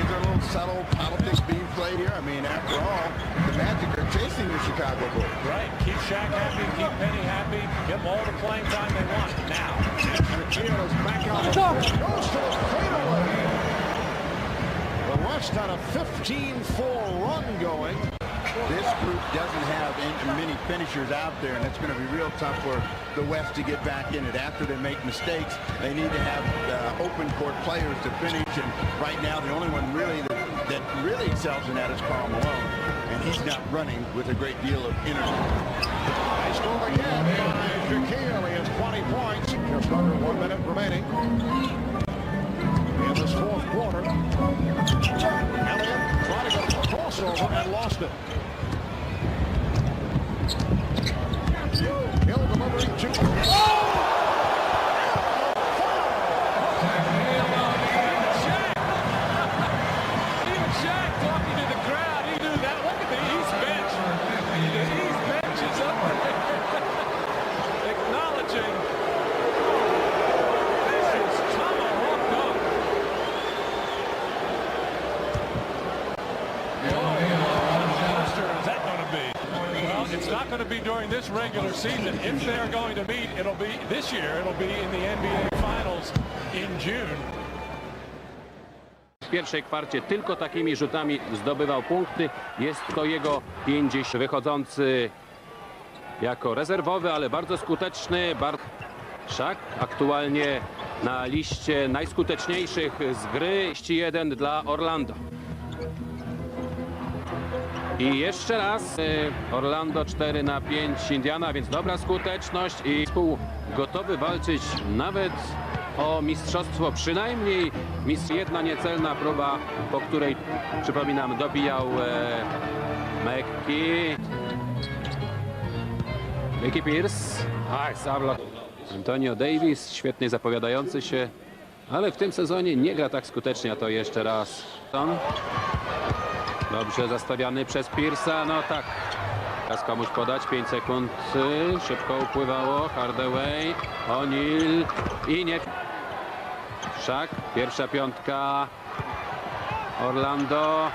there a little subtle politics being played here? I mean, after all, the Magic are chasing the Chicago Bulls. Right. Keep Shaq happy, keep Penny happy, give them all the playing time they want. Now, Shaquille is back on the floor. Goes to the fadeaway. The West had a 15-4 run going. This group doesn't have many finishers out there, and it's going to be real tough for the West to get back in it. After they make mistakes, they need to have open court players to finish, and right now the only one really that really excels in that is Karl Malone, and he's not running with a great deal of energy. Nice move again by Shaquille. He has 20 points. Just under 1 minute remaining in this fourth quarter. Elliott tried to go for a crossover and lost it. Hill delivering to... even Shaq talking to the crowd, he knew that. Look at the East bench. The East bench is up there acknowledging this is tomahawk dunk. Is that going to be? Well, it's not going to be during this regular season. If they're going to meet, it'll be this year. It'll be in the NBA Finals in June. W pierwszej kwarcie tylko takimi rzutami zdobywał punkty. Jest to jego 50 wychodzący jako rezerwowy, ale bardzo skuteczny. Shaq aktualnie na liście najskuteczniejszych z gry. 1 dla Orlando. I jeszcze raz Orlando 4 na 5 Indiana, więc dobra skuteczność i gotowy walczyć nawet o mistrzostwo, przynajmniej jedna niecelna próba, po której, przypominam, dobijał Mickey Pierce. Antonio Davis, świetnie zapowiadający się, ale w tym sezonie nie gra tak skutecznie, a to jeszcze raz. Dobrze zastawiany przez Pierce'a, no tak. Teraz komuś podać, 5 sekund, szybko upływało. Hardaway, O'Neal i nie... Shaq, pierwsza piątka. Orlando.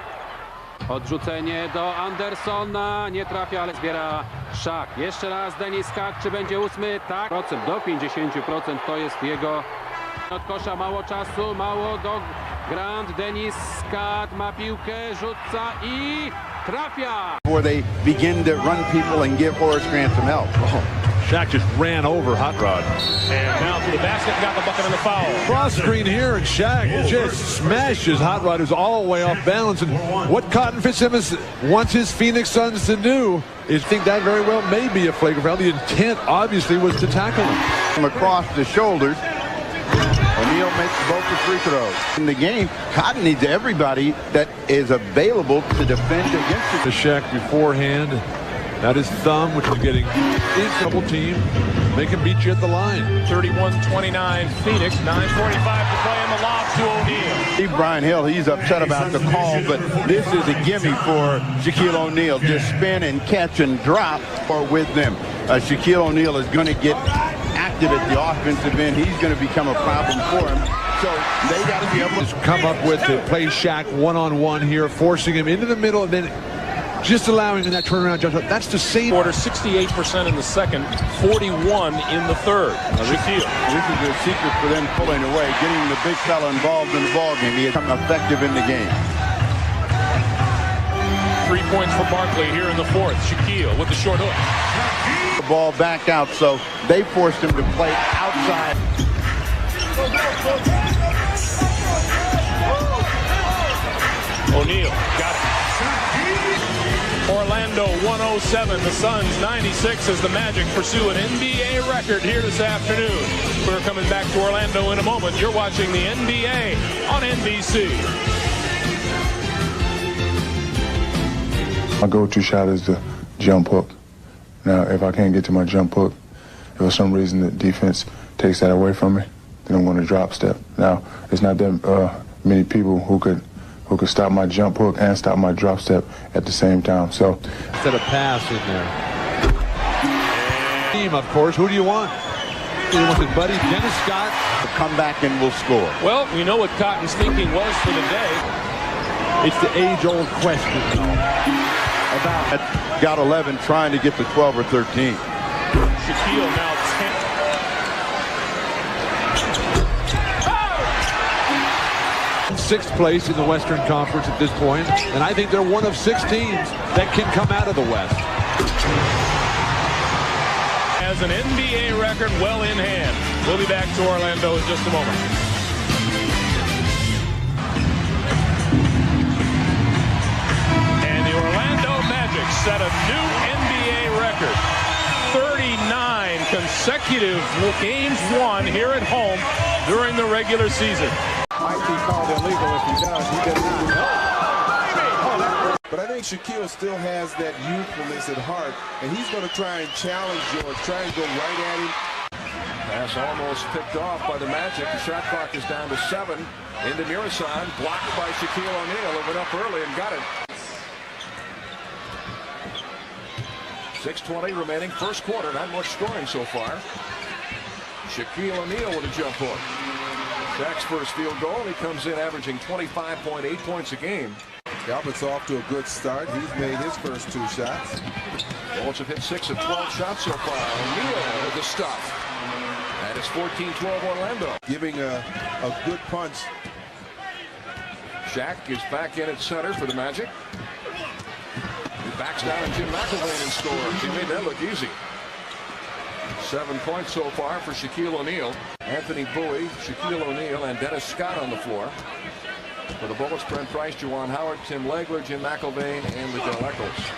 Odrzucenie do Andersona, nie trafia, ale zbiera Shaq. Jeszcze raz Dennis Skak, czy będzie 8? Tak, do 50% to jest jego. Od kosza mało czasu, mało do Grant, Dennis Scott ma piłkę, rzuca i trafia! Before they begin to run people and give Horace Grant some help. Shaq just ran over Hot Rod. And now to the basket, got the bucket on the foul. Cross screen here, and Shaq just smashes Hot Rod, who's all the way off balance. And what Cotton Fitzsimmons wants his Phoenix Suns to do is think that very well may be a flagrant foul. The intent, obviously, was to tackle him. From across the shoulders, O'Neal O'Neal makes both the free throws. In the game, Cotton needs everybody that is available to defend against it. The Shaq beforehand. That is thumb, which is getting in double team. They can beat you at the line. 31-29 Phoenix, 9:45 to play in the lob to O'Neal. Steve Brian Hill, he's upset about the call, but this is a gimme for Shaquille O'Neal. Just spin and catch and drop or with them. Shaquille O'Neal is going to get active at the offensive end. He's going to become a problem for him. So they got to be able to come up with to play Shaq one-on-one here, forcing him into the middle and then just allowing that turnaround jump shot. That's the same. Quarter, 68% in the second, 41 in the third. Shaquille. This is the secret for them pulling away, getting the big fella involved in the ball game. He has become effective in the game. 3 points for Barkley here in the fourth. Shaquille with the short hook. The ball back out, so they forced him to play outside. O'Neal got it. Orlando 107, the Suns 96 as the Magic pursue an NBA record here this afternoon. We're coming back to Orlando in a moment. You're watching the NBA on NBC. My go-to shot is the jump hook. Now, if I can't get to my jump hook, if for some reason the defense takes that away from me, then I'm going to drop step. Now, it's not that many people who could stop my jump hook and stop my drop step at the same time. So instead of pass in there. Team, of course. Who do you want? You want his buddy Dennis Scott? Come back and we'll score. Well, we know what Cotton's thinking was for the day. It's the age-old question, though. About got 11 trying to get to 12 or 13. Shaquille now 10. Sixth place in the Western Conference at this point, and I think they're one of 6 teams that can come out of the West. Has an NBA record well in hand. We'll be back to Orlando in just a moment. And the Orlando Magic set a new NBA record. 39 consecutive games won here at home during the regular season. Might be called illegal if he does. He did not. But I think Shaquille still has that youthfulness at heart, and he's going to try and challenge George, try and go right at him. Pass almost picked off by the Magic. The shot clock is down to 7. Into Murasan, blocked by Shaquille O'Neal. It went up early and got it. 6:20 remaining, first quarter. Not much scoring so far. Shaquille O'Neal with a jump hook. Shaq's first field goal. He comes in averaging 25.8 points a game. Galbraith's off to a good start. He's made his first 2 shots. Bullets have hit 6 of 12 shots so far. O'Neal with the stuff. And it's 14-12 Orlando. Giving a good punch. Shaq is back in at center for the Magic. He backs down and Jim McElvain and scores. He made that look easy. 7 points so far for Shaquille O'Neal. Anthony Bowie, Shaquille O'Neal, and Dennis Scott on the floor. For the Bullets, Brent Price, Juwan Howard, Tim Legler, Jim McElvain, and Liddell Eccles.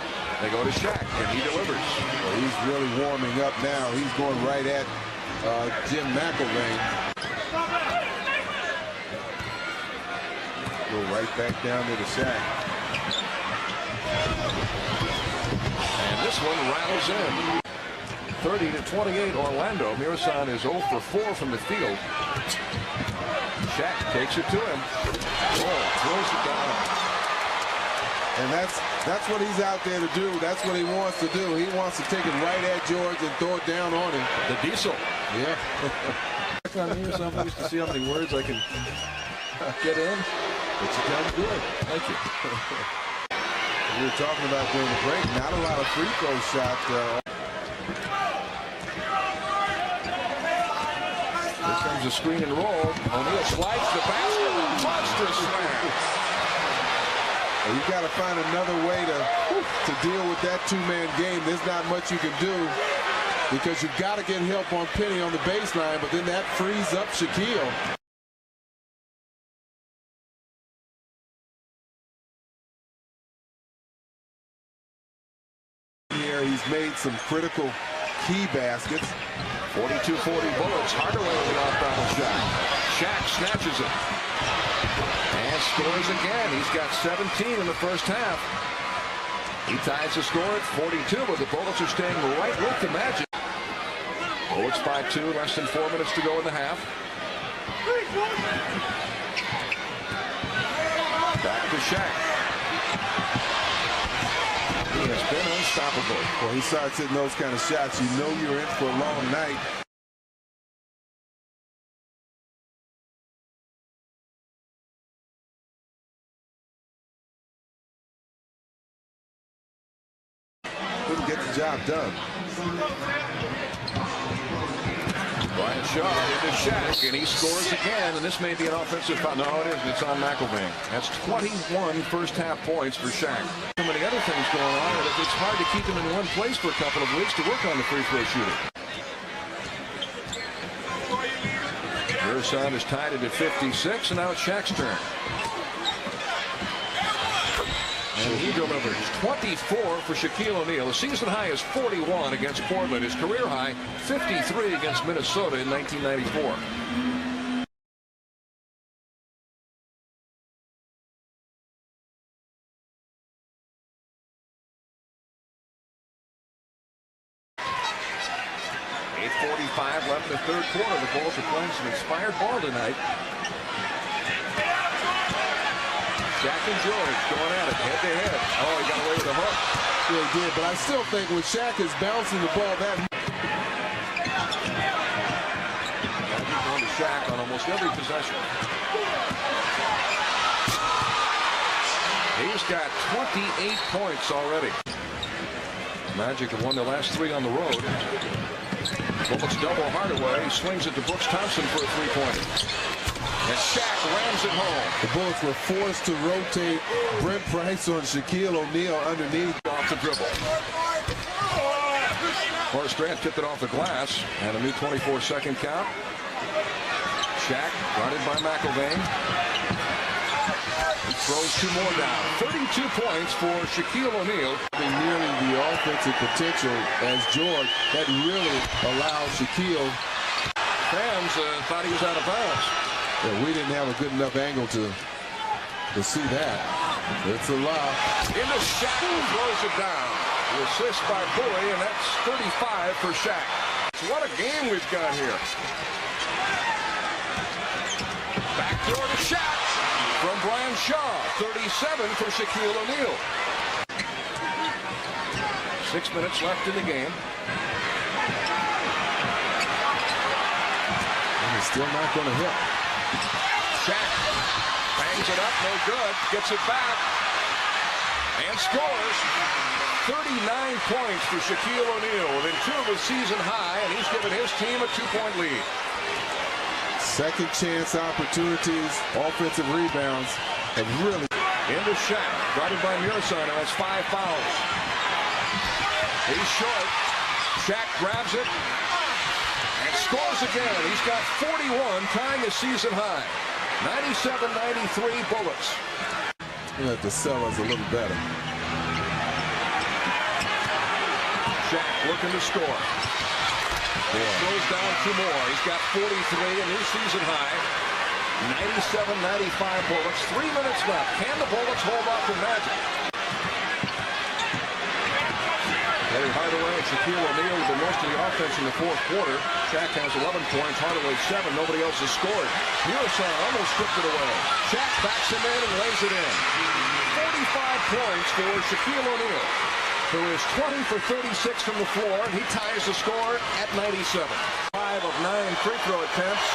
They go to Shaq, and he delivers. Well, he's really warming up now. He's going right at Jim McElvain. Go right back down to the Shaq. And this one rattles in. 30-28 Orlando. Murasan is 0 for 4 from the field. Shaq takes it to him. Throws it down. And that's what he's out there to do. That's what he wants to do. He wants to take it right at George and throw it down on him. The diesel. Yeah. On me or something just to see how many words I can get in. It's done good. Thank you. We were talking about during the break. Not a lot of free throw shots. Here comes a screen and roll. O'Neal slides the basket. Monster slam. You've got to find another way to deal with that 2-man game. There's not much you can do because you've got to get help on Penny on the baseline, but then that frees up Shaquille. Here he's made some critical key baskets. 42-40 Bullets. Hardaway with the outbound shot. Shaq snatches it. And scores again. He's got 17 in the first half. He ties the score at 42, but the Bullets are staying right with the Magic. Bullets by 2, less than 4 minutes to go in the half. Back to Shaq. He has been unstoppable. Well, he starts hitting those kind of shots. You know you're in for a long night. Couldn't get the job done. Brian Shaw into Shaq, and he scores again, and this may be an offensive foul. No, it isn't. It's on McElvain. That's 21 first-half points for Shaq. So many other things going on, and it's hard to keep him in one place for a couple of weeks to work on the free throw shooting. Murison is tied it at 56, and now it's Shaq's turn. And he delivers 24 for Shaquille O'Neal. The season high is 41 against Portland. His career high, 53 against Minnesota in 1994. .45 left in the third quarter. The Bulls are playing some inspired ball tonight. Shaq and George going at it head-to-head. Oh, he got away with a hook. Yeah, he did, but I still think when Shaq is bouncing the ball that... Magic going to Shaq on almost every possession. He's got 28 points already. Magic have won their last 3 on the road. Bullets double Hardaway. He swings it to Brooks Thompson for a three-pointer. And Shaq rams it home. The Bullets were forced to rotate Brent Price on Shaquille O'Neal underneath. Off the dribble. Horace Grant tipped it off the glass. And a new 24-second count. Shaq guarded by McElvain. He throws 2 more down. 32 points for Shaquille O'Neal. Nearly the offensive potential as George. That really allowed Shaquille. Fans thought he was out of bounds. Yeah, we didn't have a good enough angle to see that. It's a lob. Into Shaq, who throws it down. The assist by Bully, and that's 35 for Shaq. So what a game we've got here. Backdoor to Shaq from Brian Shaw. 37 for Shaquille O'Neal. 6 minutes left in the game. And he's still not going to hit. Shaq bangs it up, no good, gets it back, and scores. 39 points for Shaquille O'Neal within 2 of his season high, and he's given his team a 2-point lead. Second chance opportunities, offensive rebounds have really... Into Shaq, guarded by Murison, who has 5 fouls. He's short. Shaq grabs it and scores again. He's got 41, tying his season high. 97-93 Bullets. We'll have to sell us a little better. Shaq looking to score. Throws down 2 more. He's got 43, a new season high. 97-95 Bullets. 3 minutes left. Can the Bullets hold off the Magic? Larry Hardaway and Shaquille O'Neal with the most of the offense in the fourth quarter. Shaq has 11 points, Hardaway 7. Nobody else has scored. Murison almost stripped it away. Shaq backs him in and lays it in. 45 points for Shaquille O'Neal, who is 20 for 36 from the floor, and he ties the score at 97. 5 of 9 free throw attempts.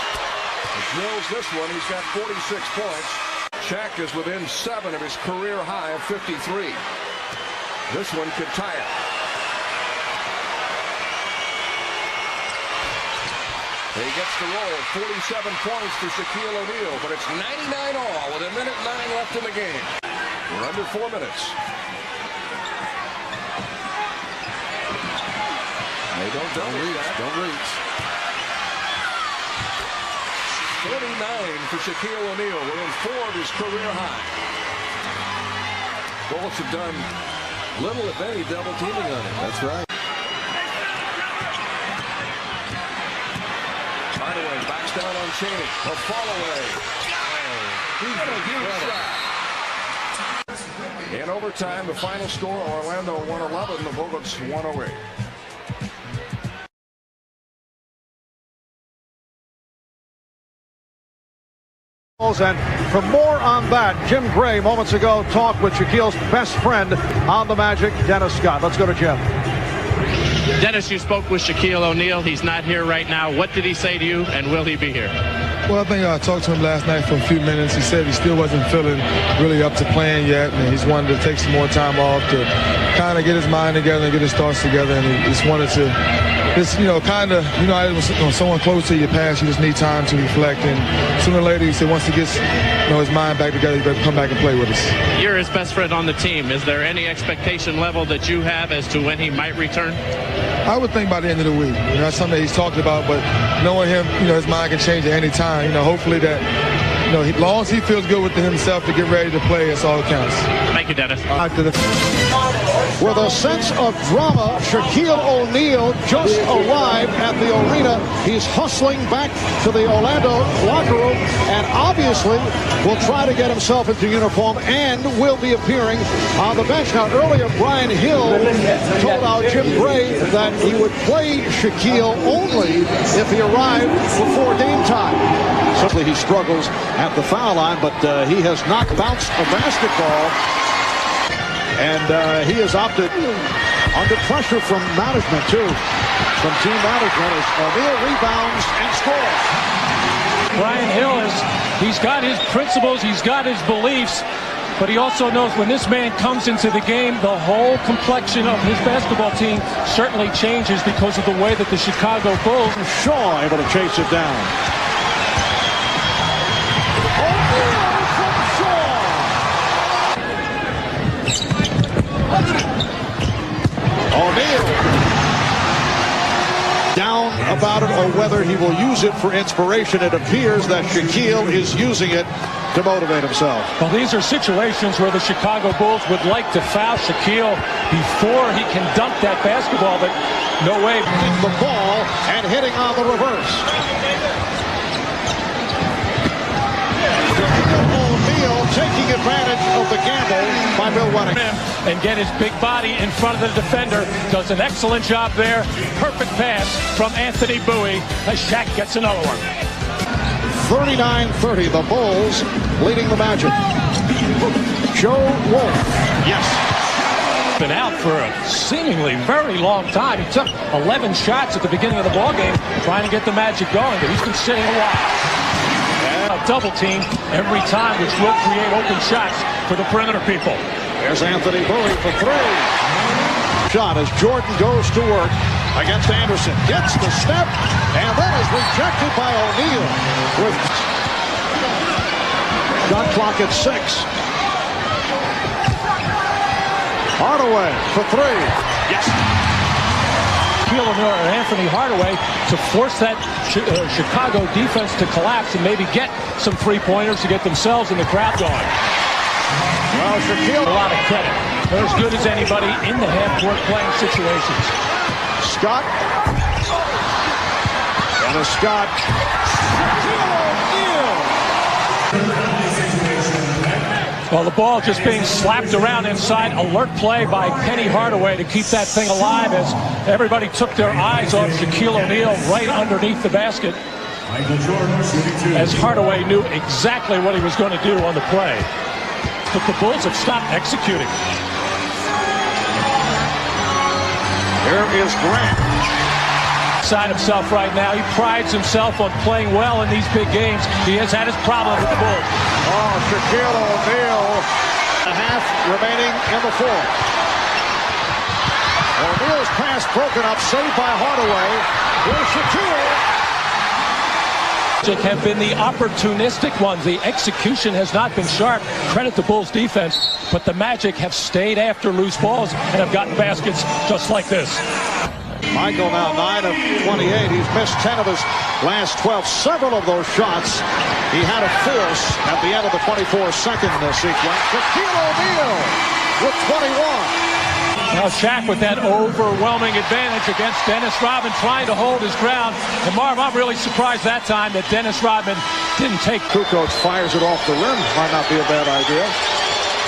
He drills this one. He's got 46 points. Shaq is within 7 of his career high of 53. This one could tie it. He gets the roll. 47 points for Shaquille O'Neal, but it's 99 all with 1:09 left in the game. We're under 4 minutes. They don't reach. Don't reach. 49 for Shaquille O'Neal, within 4 of his career high. Bullets have done little, if any, double teaming on him. That's right. Hardaway backs down rebound on Cheney. A fall away. What a huge shot. In overtime, the final score, Orlando 111, the Bullets 108. And for more on that, Jim Gray moments ago talked with Shaquille's best friend on the Magic, Dennis Scott. Let's go to Jim. Dennis, you spoke with Shaquille O'Neal. He's not here right now. What did he say to you, and will he be here? Well, I think I talked to him last night for a few minutes. He said he still wasn't feeling really up to playing yet, and he's wanted to take some more time off to kind of get his mind together and get his thoughts together, and he just wanted to when someone close to your past, you just need time to reflect, and sooner or later, he said once he gets his mind back together, he better come back and play with us. You're his best friend on the team. Is there any expectation level that you have as to when he might return? I would think by the end of the week. That's something that he's talked about, but knowing him, his mind can change at any time. Hopefully that, as long as he feels good with himself to get ready to play, that's all that counts. Thank you, Dennis. With a sense of drama, Shaquille O'Neal just arrived at the arena. He's hustling back to the Orlando locker room and obviously will try to get himself into uniform and will be appearing on the bench. Now, earlier, Brian Hill told out Jim Gray that he would play Shaquille only if he arrived before game time. Certainly he struggles at the foul line, but he has not bounced a basketball. And he has opted under pressure from management, too. From team management as O'Neal rebounds and scores. Brian Hill he's got his principles, he's got his beliefs, but he also knows when this man comes into the game, the whole complexion of his basketball team certainly changes because of the way that the Chicago Bulls. Shaw able to chase it down. O'Neal down about it, or whether he will use it for inspiration. It appears that Shaquille is using it to motivate himself. Well, these are situations where the Chicago Bulls would like to foul Shaquille before he can dunk that basketball, but no way. The ball and hitting on the reverse. O'Neal taking advantage of the gamble by Bill Wenning. And get his big body in front of the defender. Does an excellent job there. Perfect pass from Anthony Bowie as Shaq gets another one. 39-30, the Bulls leading the Magic. Joe Wolf. Yes. Been out for a seemingly very long time. He took 11 shots at the beginning of the ballgame trying to get the Magic going, but he's been sitting a while. A double team every time, which will create open shots for the perimeter people. There's Anthony Bowie for three. Shot as Jordan goes to work against Anderson. Gets the step and then is rejected by O'Neal. With shot clock at 6. Hardaway for three. Yes. Shaquille O'Neal and Anthony Hardaway to force that Chicago defense to collapse and maybe get some three-pointers to get themselves and the crowd going. Well, Shaquille, a lot of credit. They're as good as anybody in the half-court playing situations. Scott. And a Scott. Well, the ball just being slapped around inside. Alert play by Penny Hardaway to keep that thing alive as everybody took their eyes off Shaquille O'Neal right underneath the basket. As Hardaway knew exactly what he was going to do on the play. But the Bulls have stopped executing. Here is Grant. Inside himself right now. He prides himself on playing well in these big games. He has had his problem with the Bulls. Oh, Shaquille O'Neal. A half remaining in the fourth. O'Neal's pass broken up, saved by Hardaway. Here's Shaquille. Have been the opportunistic ones. The execution has not been sharp. Credit the Bulls defense, but the Magic have stayed after loose balls and have gotten baskets just like this. Michael now 9 of 28. He's missed 10 of his last 12. Several of those shots he had to force at the end of the 24-second sequence. Shaquille O'Neal with 21. Well, Shaq with that overwhelming advantage against Dennis Rodman trying to hold his ground. And Marv, I'm really surprised that time that Dennis Rodman didn't take. Kukoc fires it off the rim. Might not be a bad idea.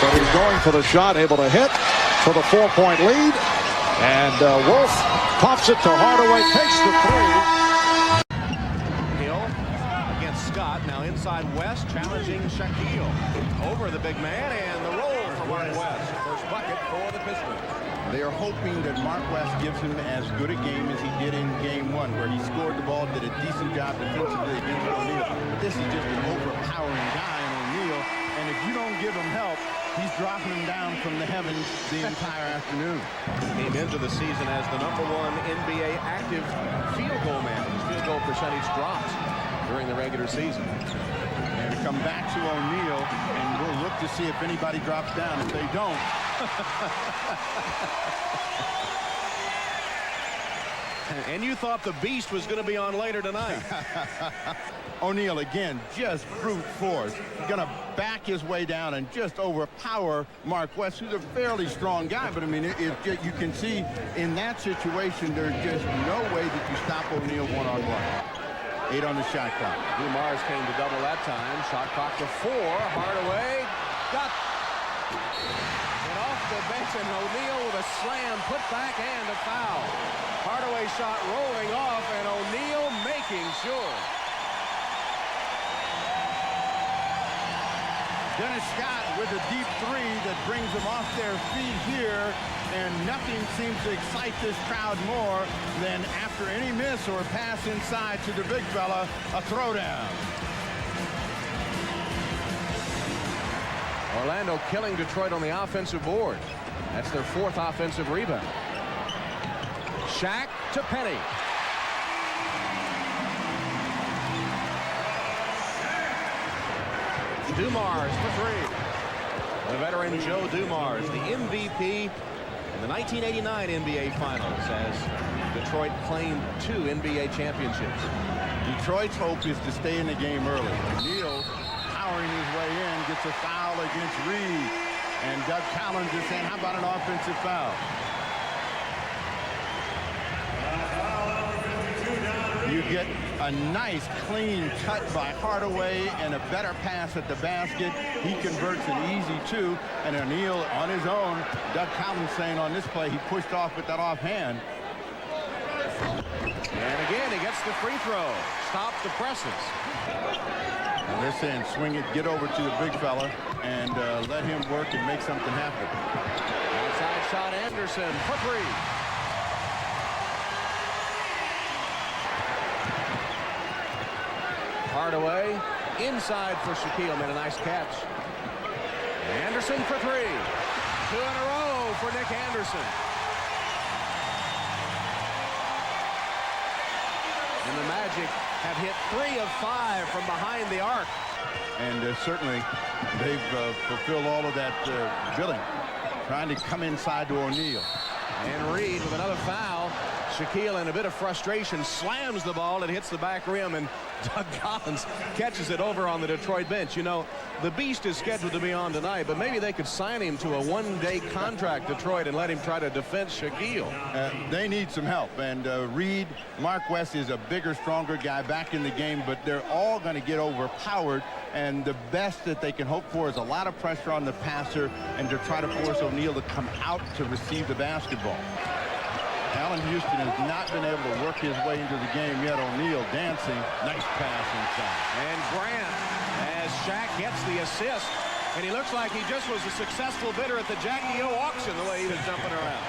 But he's going for the shot, able to hit for the 4-point lead. And Wolf pops it to Hardaway, takes the three. Hill against Scott. Now inside West, challenging Shaquille. Over the big man, and the roll for Mark West. First bucket for the Pistons. They are hoping that Mark West gives him as good a game as he did in game 1, where he scored the ball, did a decent job defensively against O'Neal. But this is just an overpowering guy in O'Neal, and if you don't give him help, he's dropping him down from the heavens the entire afternoon. Came into the season as the #1 NBA active field goal man. His field goal percentage dropped during the regular season. And come back to O'Neal, and we'll look to see if anybody drops down. If they don't, and you thought the beast was going to be on later tonight. O'Neal again, just brute force. Gonna back his way down and just overpower Mark West, who's a fairly strong guy. But I mean, you can see in that situation, there's just no way that you stop O'Neal one-on-one. 8 on the shot clock. Dumars came to double that time. Shot clock to 4. Hardaway got it off the bench, and O'Neal with a slam, put back, and a foul. Hardaway shot rolling off, and O'Neal making sure. Dennis Scott with a deep 3 that brings them off their feet here, and nothing seems to excite this crowd more than after any miss or pass inside to the big fella, a throwdown. Orlando killing Detroit on the offensive board. That's their 4th offensive rebound. Shaq to Penny. Dumars for 3. The veteran Joe Dumars, the MVP in the 1989 NBA Finals, as Detroit claimed 2 NBA championships. Detroit's hope is to stay in the game early. O'Neal powering his way in, gets a foul against Reed. And Doug Collins is saying, how about an offensive foul? You get a nice clean cut by Hardaway and a better pass at the basket. He converts an easy 2, and O'Neal on his own. Doug Collins saying on this play he pushed off with that offhand. And again he gets the free throw. Stop the presses. And they're saying swing it, get over to the big fella, and let him work and make something happen. Outside shot, Anderson for 3. Hardaway inside for Shaquille, made a nice catch. Anderson for 3. 2 in a row for Nick Anderson. And the Magic have hit 3 of 5 from behind the arc. And certainly they've fulfilled all of that billing, trying to come inside to O'Neal. And Reed with another foul. Shaquille, in a bit of frustration, slams the ball and hits the back rim, and Doug Collins catches it over on the Detroit bench. You know, the Beast is scheduled to be on tonight, but maybe they could sign him to a one-day contract, Detroit, and let him try to defend Shaquille. They need some help, and Reed, Mark West is a bigger, stronger guy back in the game, but they're all going to get overpowered, and the best that they can hope for is a lot of pressure on the passer and to try to force O'Neal to come out to receive the basketball. Allen Houston has not been able to work his way into the game yet. O'Neal dancing. Nice pass inside. And Grant, as Shaq gets the assist, and he looks like he just was a successful bidder at the Jackie O auction, the way he was jumping around.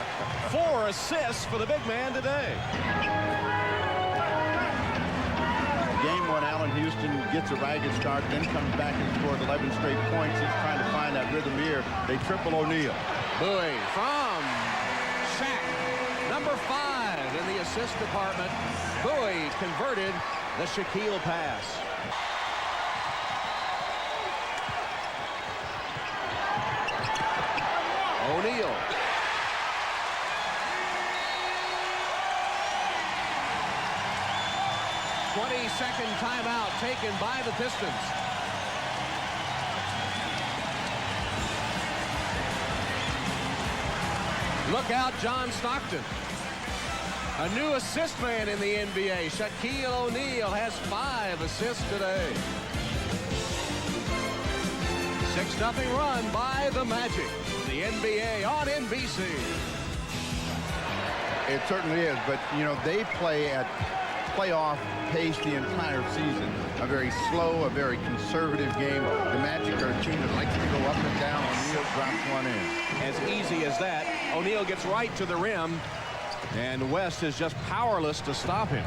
4 assists for the big man today. Game 1, Allen Houston gets a ragged start, then comes back and scores 11 straight points. He's trying to find that rhythm here. They triple O'Neal. Bowie from Shaq. Number 5 in the assist department. Bowie converted the Shaquille pass. O'Neal. "20-second timeout taken by the Pistons. Look out, John Stockton. A new assist man in the NBA. Shaquille O'Neal has 5 assists today. 6-0 run by the Magic. The NBA on NBC. It certainly is, but, you know, they play at playoff pace the entire season. A very slow, a very conservative game. The Magic are a team that likes to go up and down. O'Neal drops one in. As easy as that. O'Neal gets right to the rim, and West is just powerless to stop him.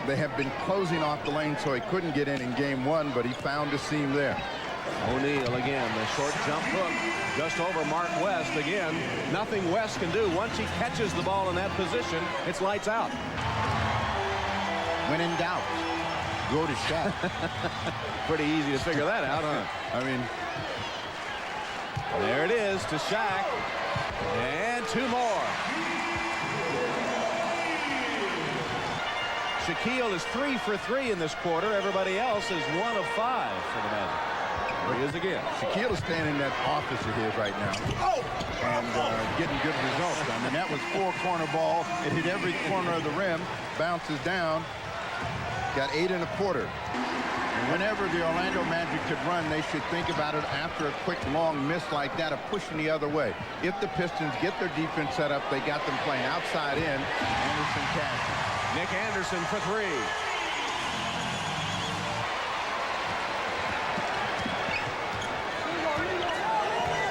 They have been closing off the lane so he couldn't get in game 1, but he found a seam there. O'Neal again, the short jump hook just over Mark West again. Nothing West can do. Once he catches the ball in that position, it's lights out. When in doubt, go to Shaq. Pretty easy to figure that out, huh? I mean, there it is to Shaq. And 2 more. Shaquille is 3 for 3 in this quarter. Everybody else is 1 of 5 for the Magic. There he is again. Shaquille is standing in that office of his right now. And getting good results. I mean, that was 4-corner ball. It hit every corner of the rim. Bounces down. Got 8 1/4. And whenever the Orlando Magic could run, they should think about it after a quick, long miss like that of pushing the other way. If the Pistons get their defense set up, they got them playing outside in. Anderson cashes. Nick Anderson for 3.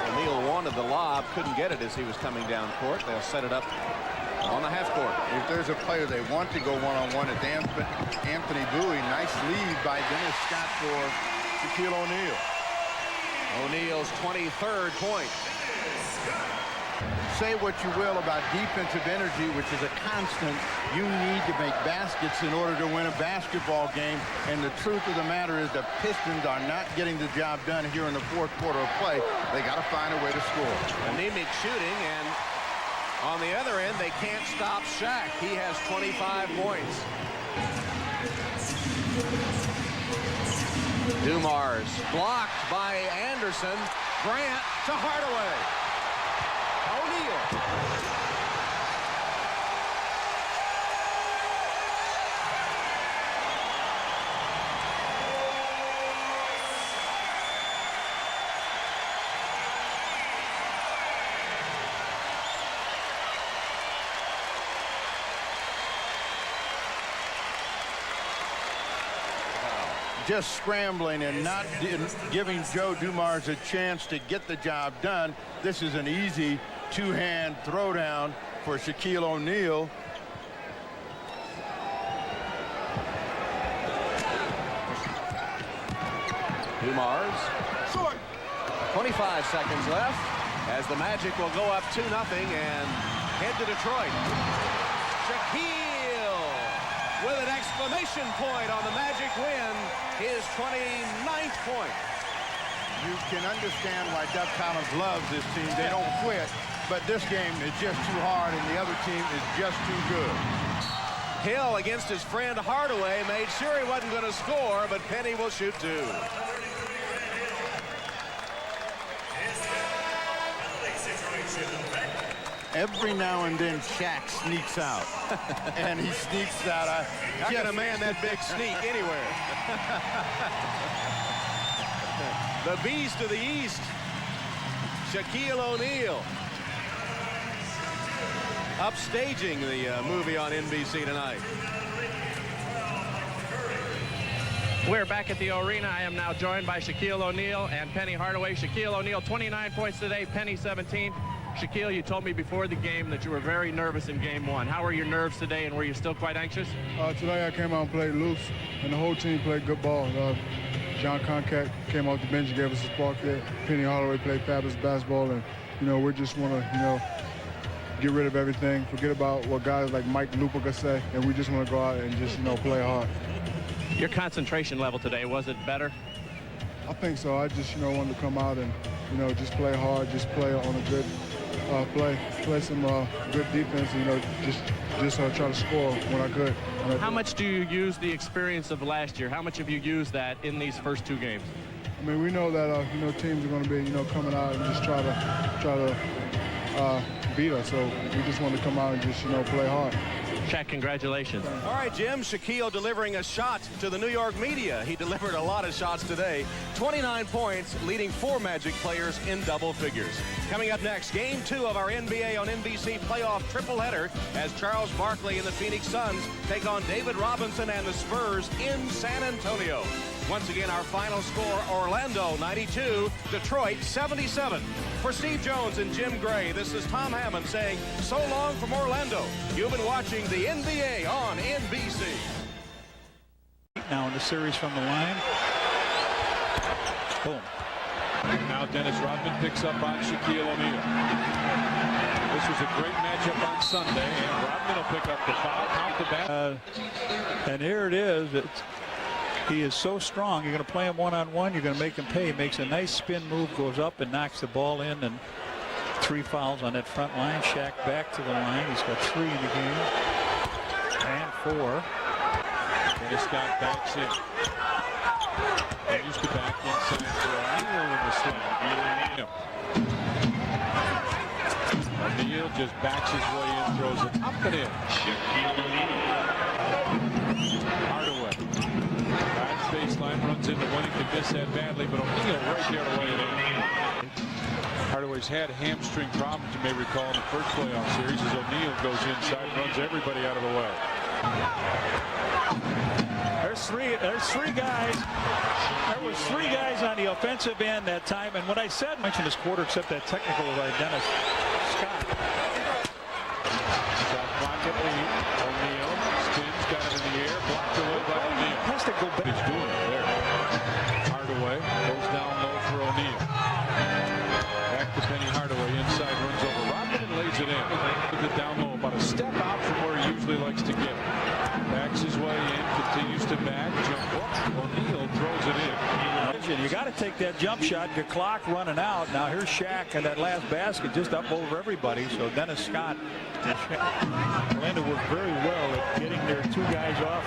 O'Neal wanted the lob, couldn't get it as he was coming down court. They'll set it up on the half court. If there's a player they want to go one-on-one, it's Anthony Bowie. Nice lead by Dennis Scott for Shaquille O'Neal. O'Neal's 23rd point. Say what you will about defensive energy, which is a constant. You need to make baskets in order to win a basketball game. And the truth of the matter is the Pistons are not getting the job done here in the 4th quarter of play. They got to find a way to score. Anemic shooting, and on the other end, they can't stop Shaq. He has 25 points. Dumars blocked by Anderson. Grant to Hardaway. O'Neal. Just scrambling and not giving Joe Dumars a chance to get the job done. This is an easy 2-hand throwdown for Shaquille O'Neal. Dumars. 25 seconds left as the Magic will go up 2-0 and head to Detroit. Shaquille with an exclamation point on the Magic win, his 29th point. You can understand why Duck Collins loves this team. They don't quit, but this game is just too hard and the other team is just too good. Hill against his friend Hardaway made sure he wasn't going to score, but Penny will shoot 2. Every now and then Shaq sneaks out. And he sneaks out. How can a man that big sneak anywhere? The beast of the East, Shaquille O'Neal, upstaging the movie on NBC tonight. We're back at the arena. I am now joined by Shaquille O'Neal and Penny Hardaway. Shaquille O'Neal, 29 points today, Penny 17. Shaquille, you told me before the game that you were very nervous in game 1. How were your nerves today, and were you still quite anxious? Today I came out and played loose, and the whole team played good ball. John Concat came off the bench and gave us a spark there. Penny Hardaway played fabulous basketball, and, we just want to, get rid of everything, forget about what guys like Mike Lupica say, and we just want to go out and just, play hard. Your concentration level today, was it better? I think so. I just, wanted to come out and, just play hard, just play on a good play some good defense, just try to score when I could. How much do you use the experience of last year? How much have you used that in these first 2 games? I mean, we know that teams are going to be coming out and just try to beat us. So we just want to come out and just, play hard. Shaq, congratulations. All right, Jim. Shaquille delivering a shot to the New York media. He delivered a lot of shots today. 29 points, leading 4 Magic players in double figures. Coming up next, Game 2 of our NBA on NBC playoff tripleheader as Charles Barkley and the Phoenix Suns take on David Robinson and the Spurs in San Antonio. Once again, our final score, Orlando 92, Detroit 77. For Steve Jones and Jim Gray, this is Tom Hammond saying so long from Orlando. You've been watching the NBA on NBC. Now in the series from the line. Boom. Now Dennis Rodman picks up on Shaquille O'Neal. This was a great matchup on Sunday, and Rodman will pick up the foul, count the bat. And here it is. He is so strong. You're going to play him one-on-one. You're going to make him pay. He makes a nice spin move, goes up and knocks the ball in, and 3 fouls on that front line. Shaq back to the line. He's got 3 in the game. And 4. Dennis Scott backs in. They used to back inside for O'Neal in the slam. O'Neal just backs his way in, throws it up and in. Hardaway. Baseline, runs into one. He could miss that badly, but O'Neal right there to lay it in. Hardaway's had hamstring problems, you may recall, in the first playoff series as O'Neal goes inside, runs everybody out of the way. There's three guys. There was 3 guys on the offensive end that time, and what I said, mentioned this quarter, except that technical by Dennis Scott. Shot clock at 8. O'Neal spins, got it in the air, blocked away by O'Neal. Has to go back. He's doing it there. Hardaway goes down low for O'Neal. Back to Penny Hardaway, inside, runs over Rodman and lays it in. With it down low, about a step out from where he usually likes to get it. Backs his way in, continues to back, jump up. O'Neal throws it in. You got to take that jump shot, your clock running out. Now here's Shaq and that last basket just up over everybody. So Dennis Scott and Orlando worked very well at getting their 2 guys off.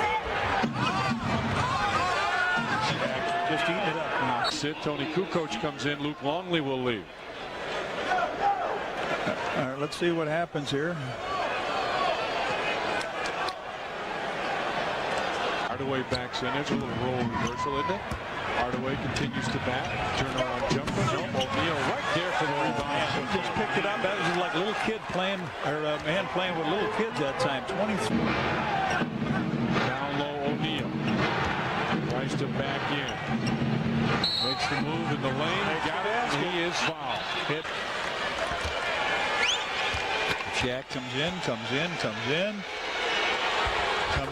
Shaq just eating it up now. Sit, Tony Kukoc comes in, Luke Longley will leave. All right, let's see what happens here. Hardaway backs in. There's a little roll reversal, isn't it? Hardaway continues to back. Turnaround jumper. O'Neal right there for the rebound. He just picked it up. That was like a little kid playing, or a man playing with little kids that time. 23. Down low, O'Neal. Tries to back in. Makes the move in the lane. They got it. He is fouled. Hit. Shaq comes in. Comes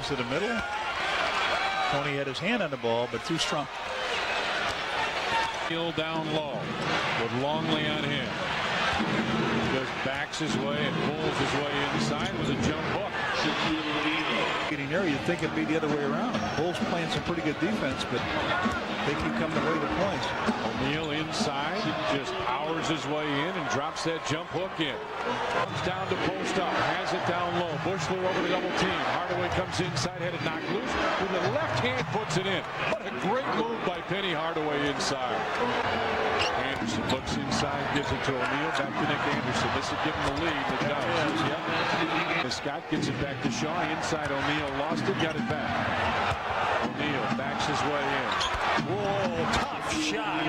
to the middle. Tony had his hand on the ball, but too strong. Hill down low with Longley on him. Just backs his way and pulls his way inside with a jump hook. Getting there, you'd think it'd be the other way around. Bulls playing some pretty good defense, but they keep coming away with points. O'Neal inside, just powers his way in and drops that jump hook in. Comes down to post up, has it down low. Bush flew over the double team. Hardaway comes inside, had it knocked loose. With the left hand, puts it in. What a great move by Penny Hardaway inside. Anderson looks inside, gives it to O'Neal. Back to Nick Anderson. This will give him the lead. It does. Yep. Scott gets it back to Shaw. Inside O'Neal lost it, got it back. O'Neal backs his way in. Whoa, tough shot.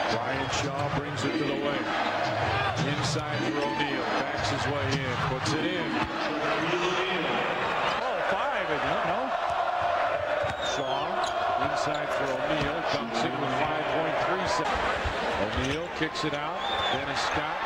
Brian Shaw brings it to the lane. Inside for O'Neal. Backs his way in. Puts it in. Oh, 5, isn't it? No? Shaw inside for O'Neal. Comes in with 5.3 seconds. O'Neal kicks it out. Dennis Scott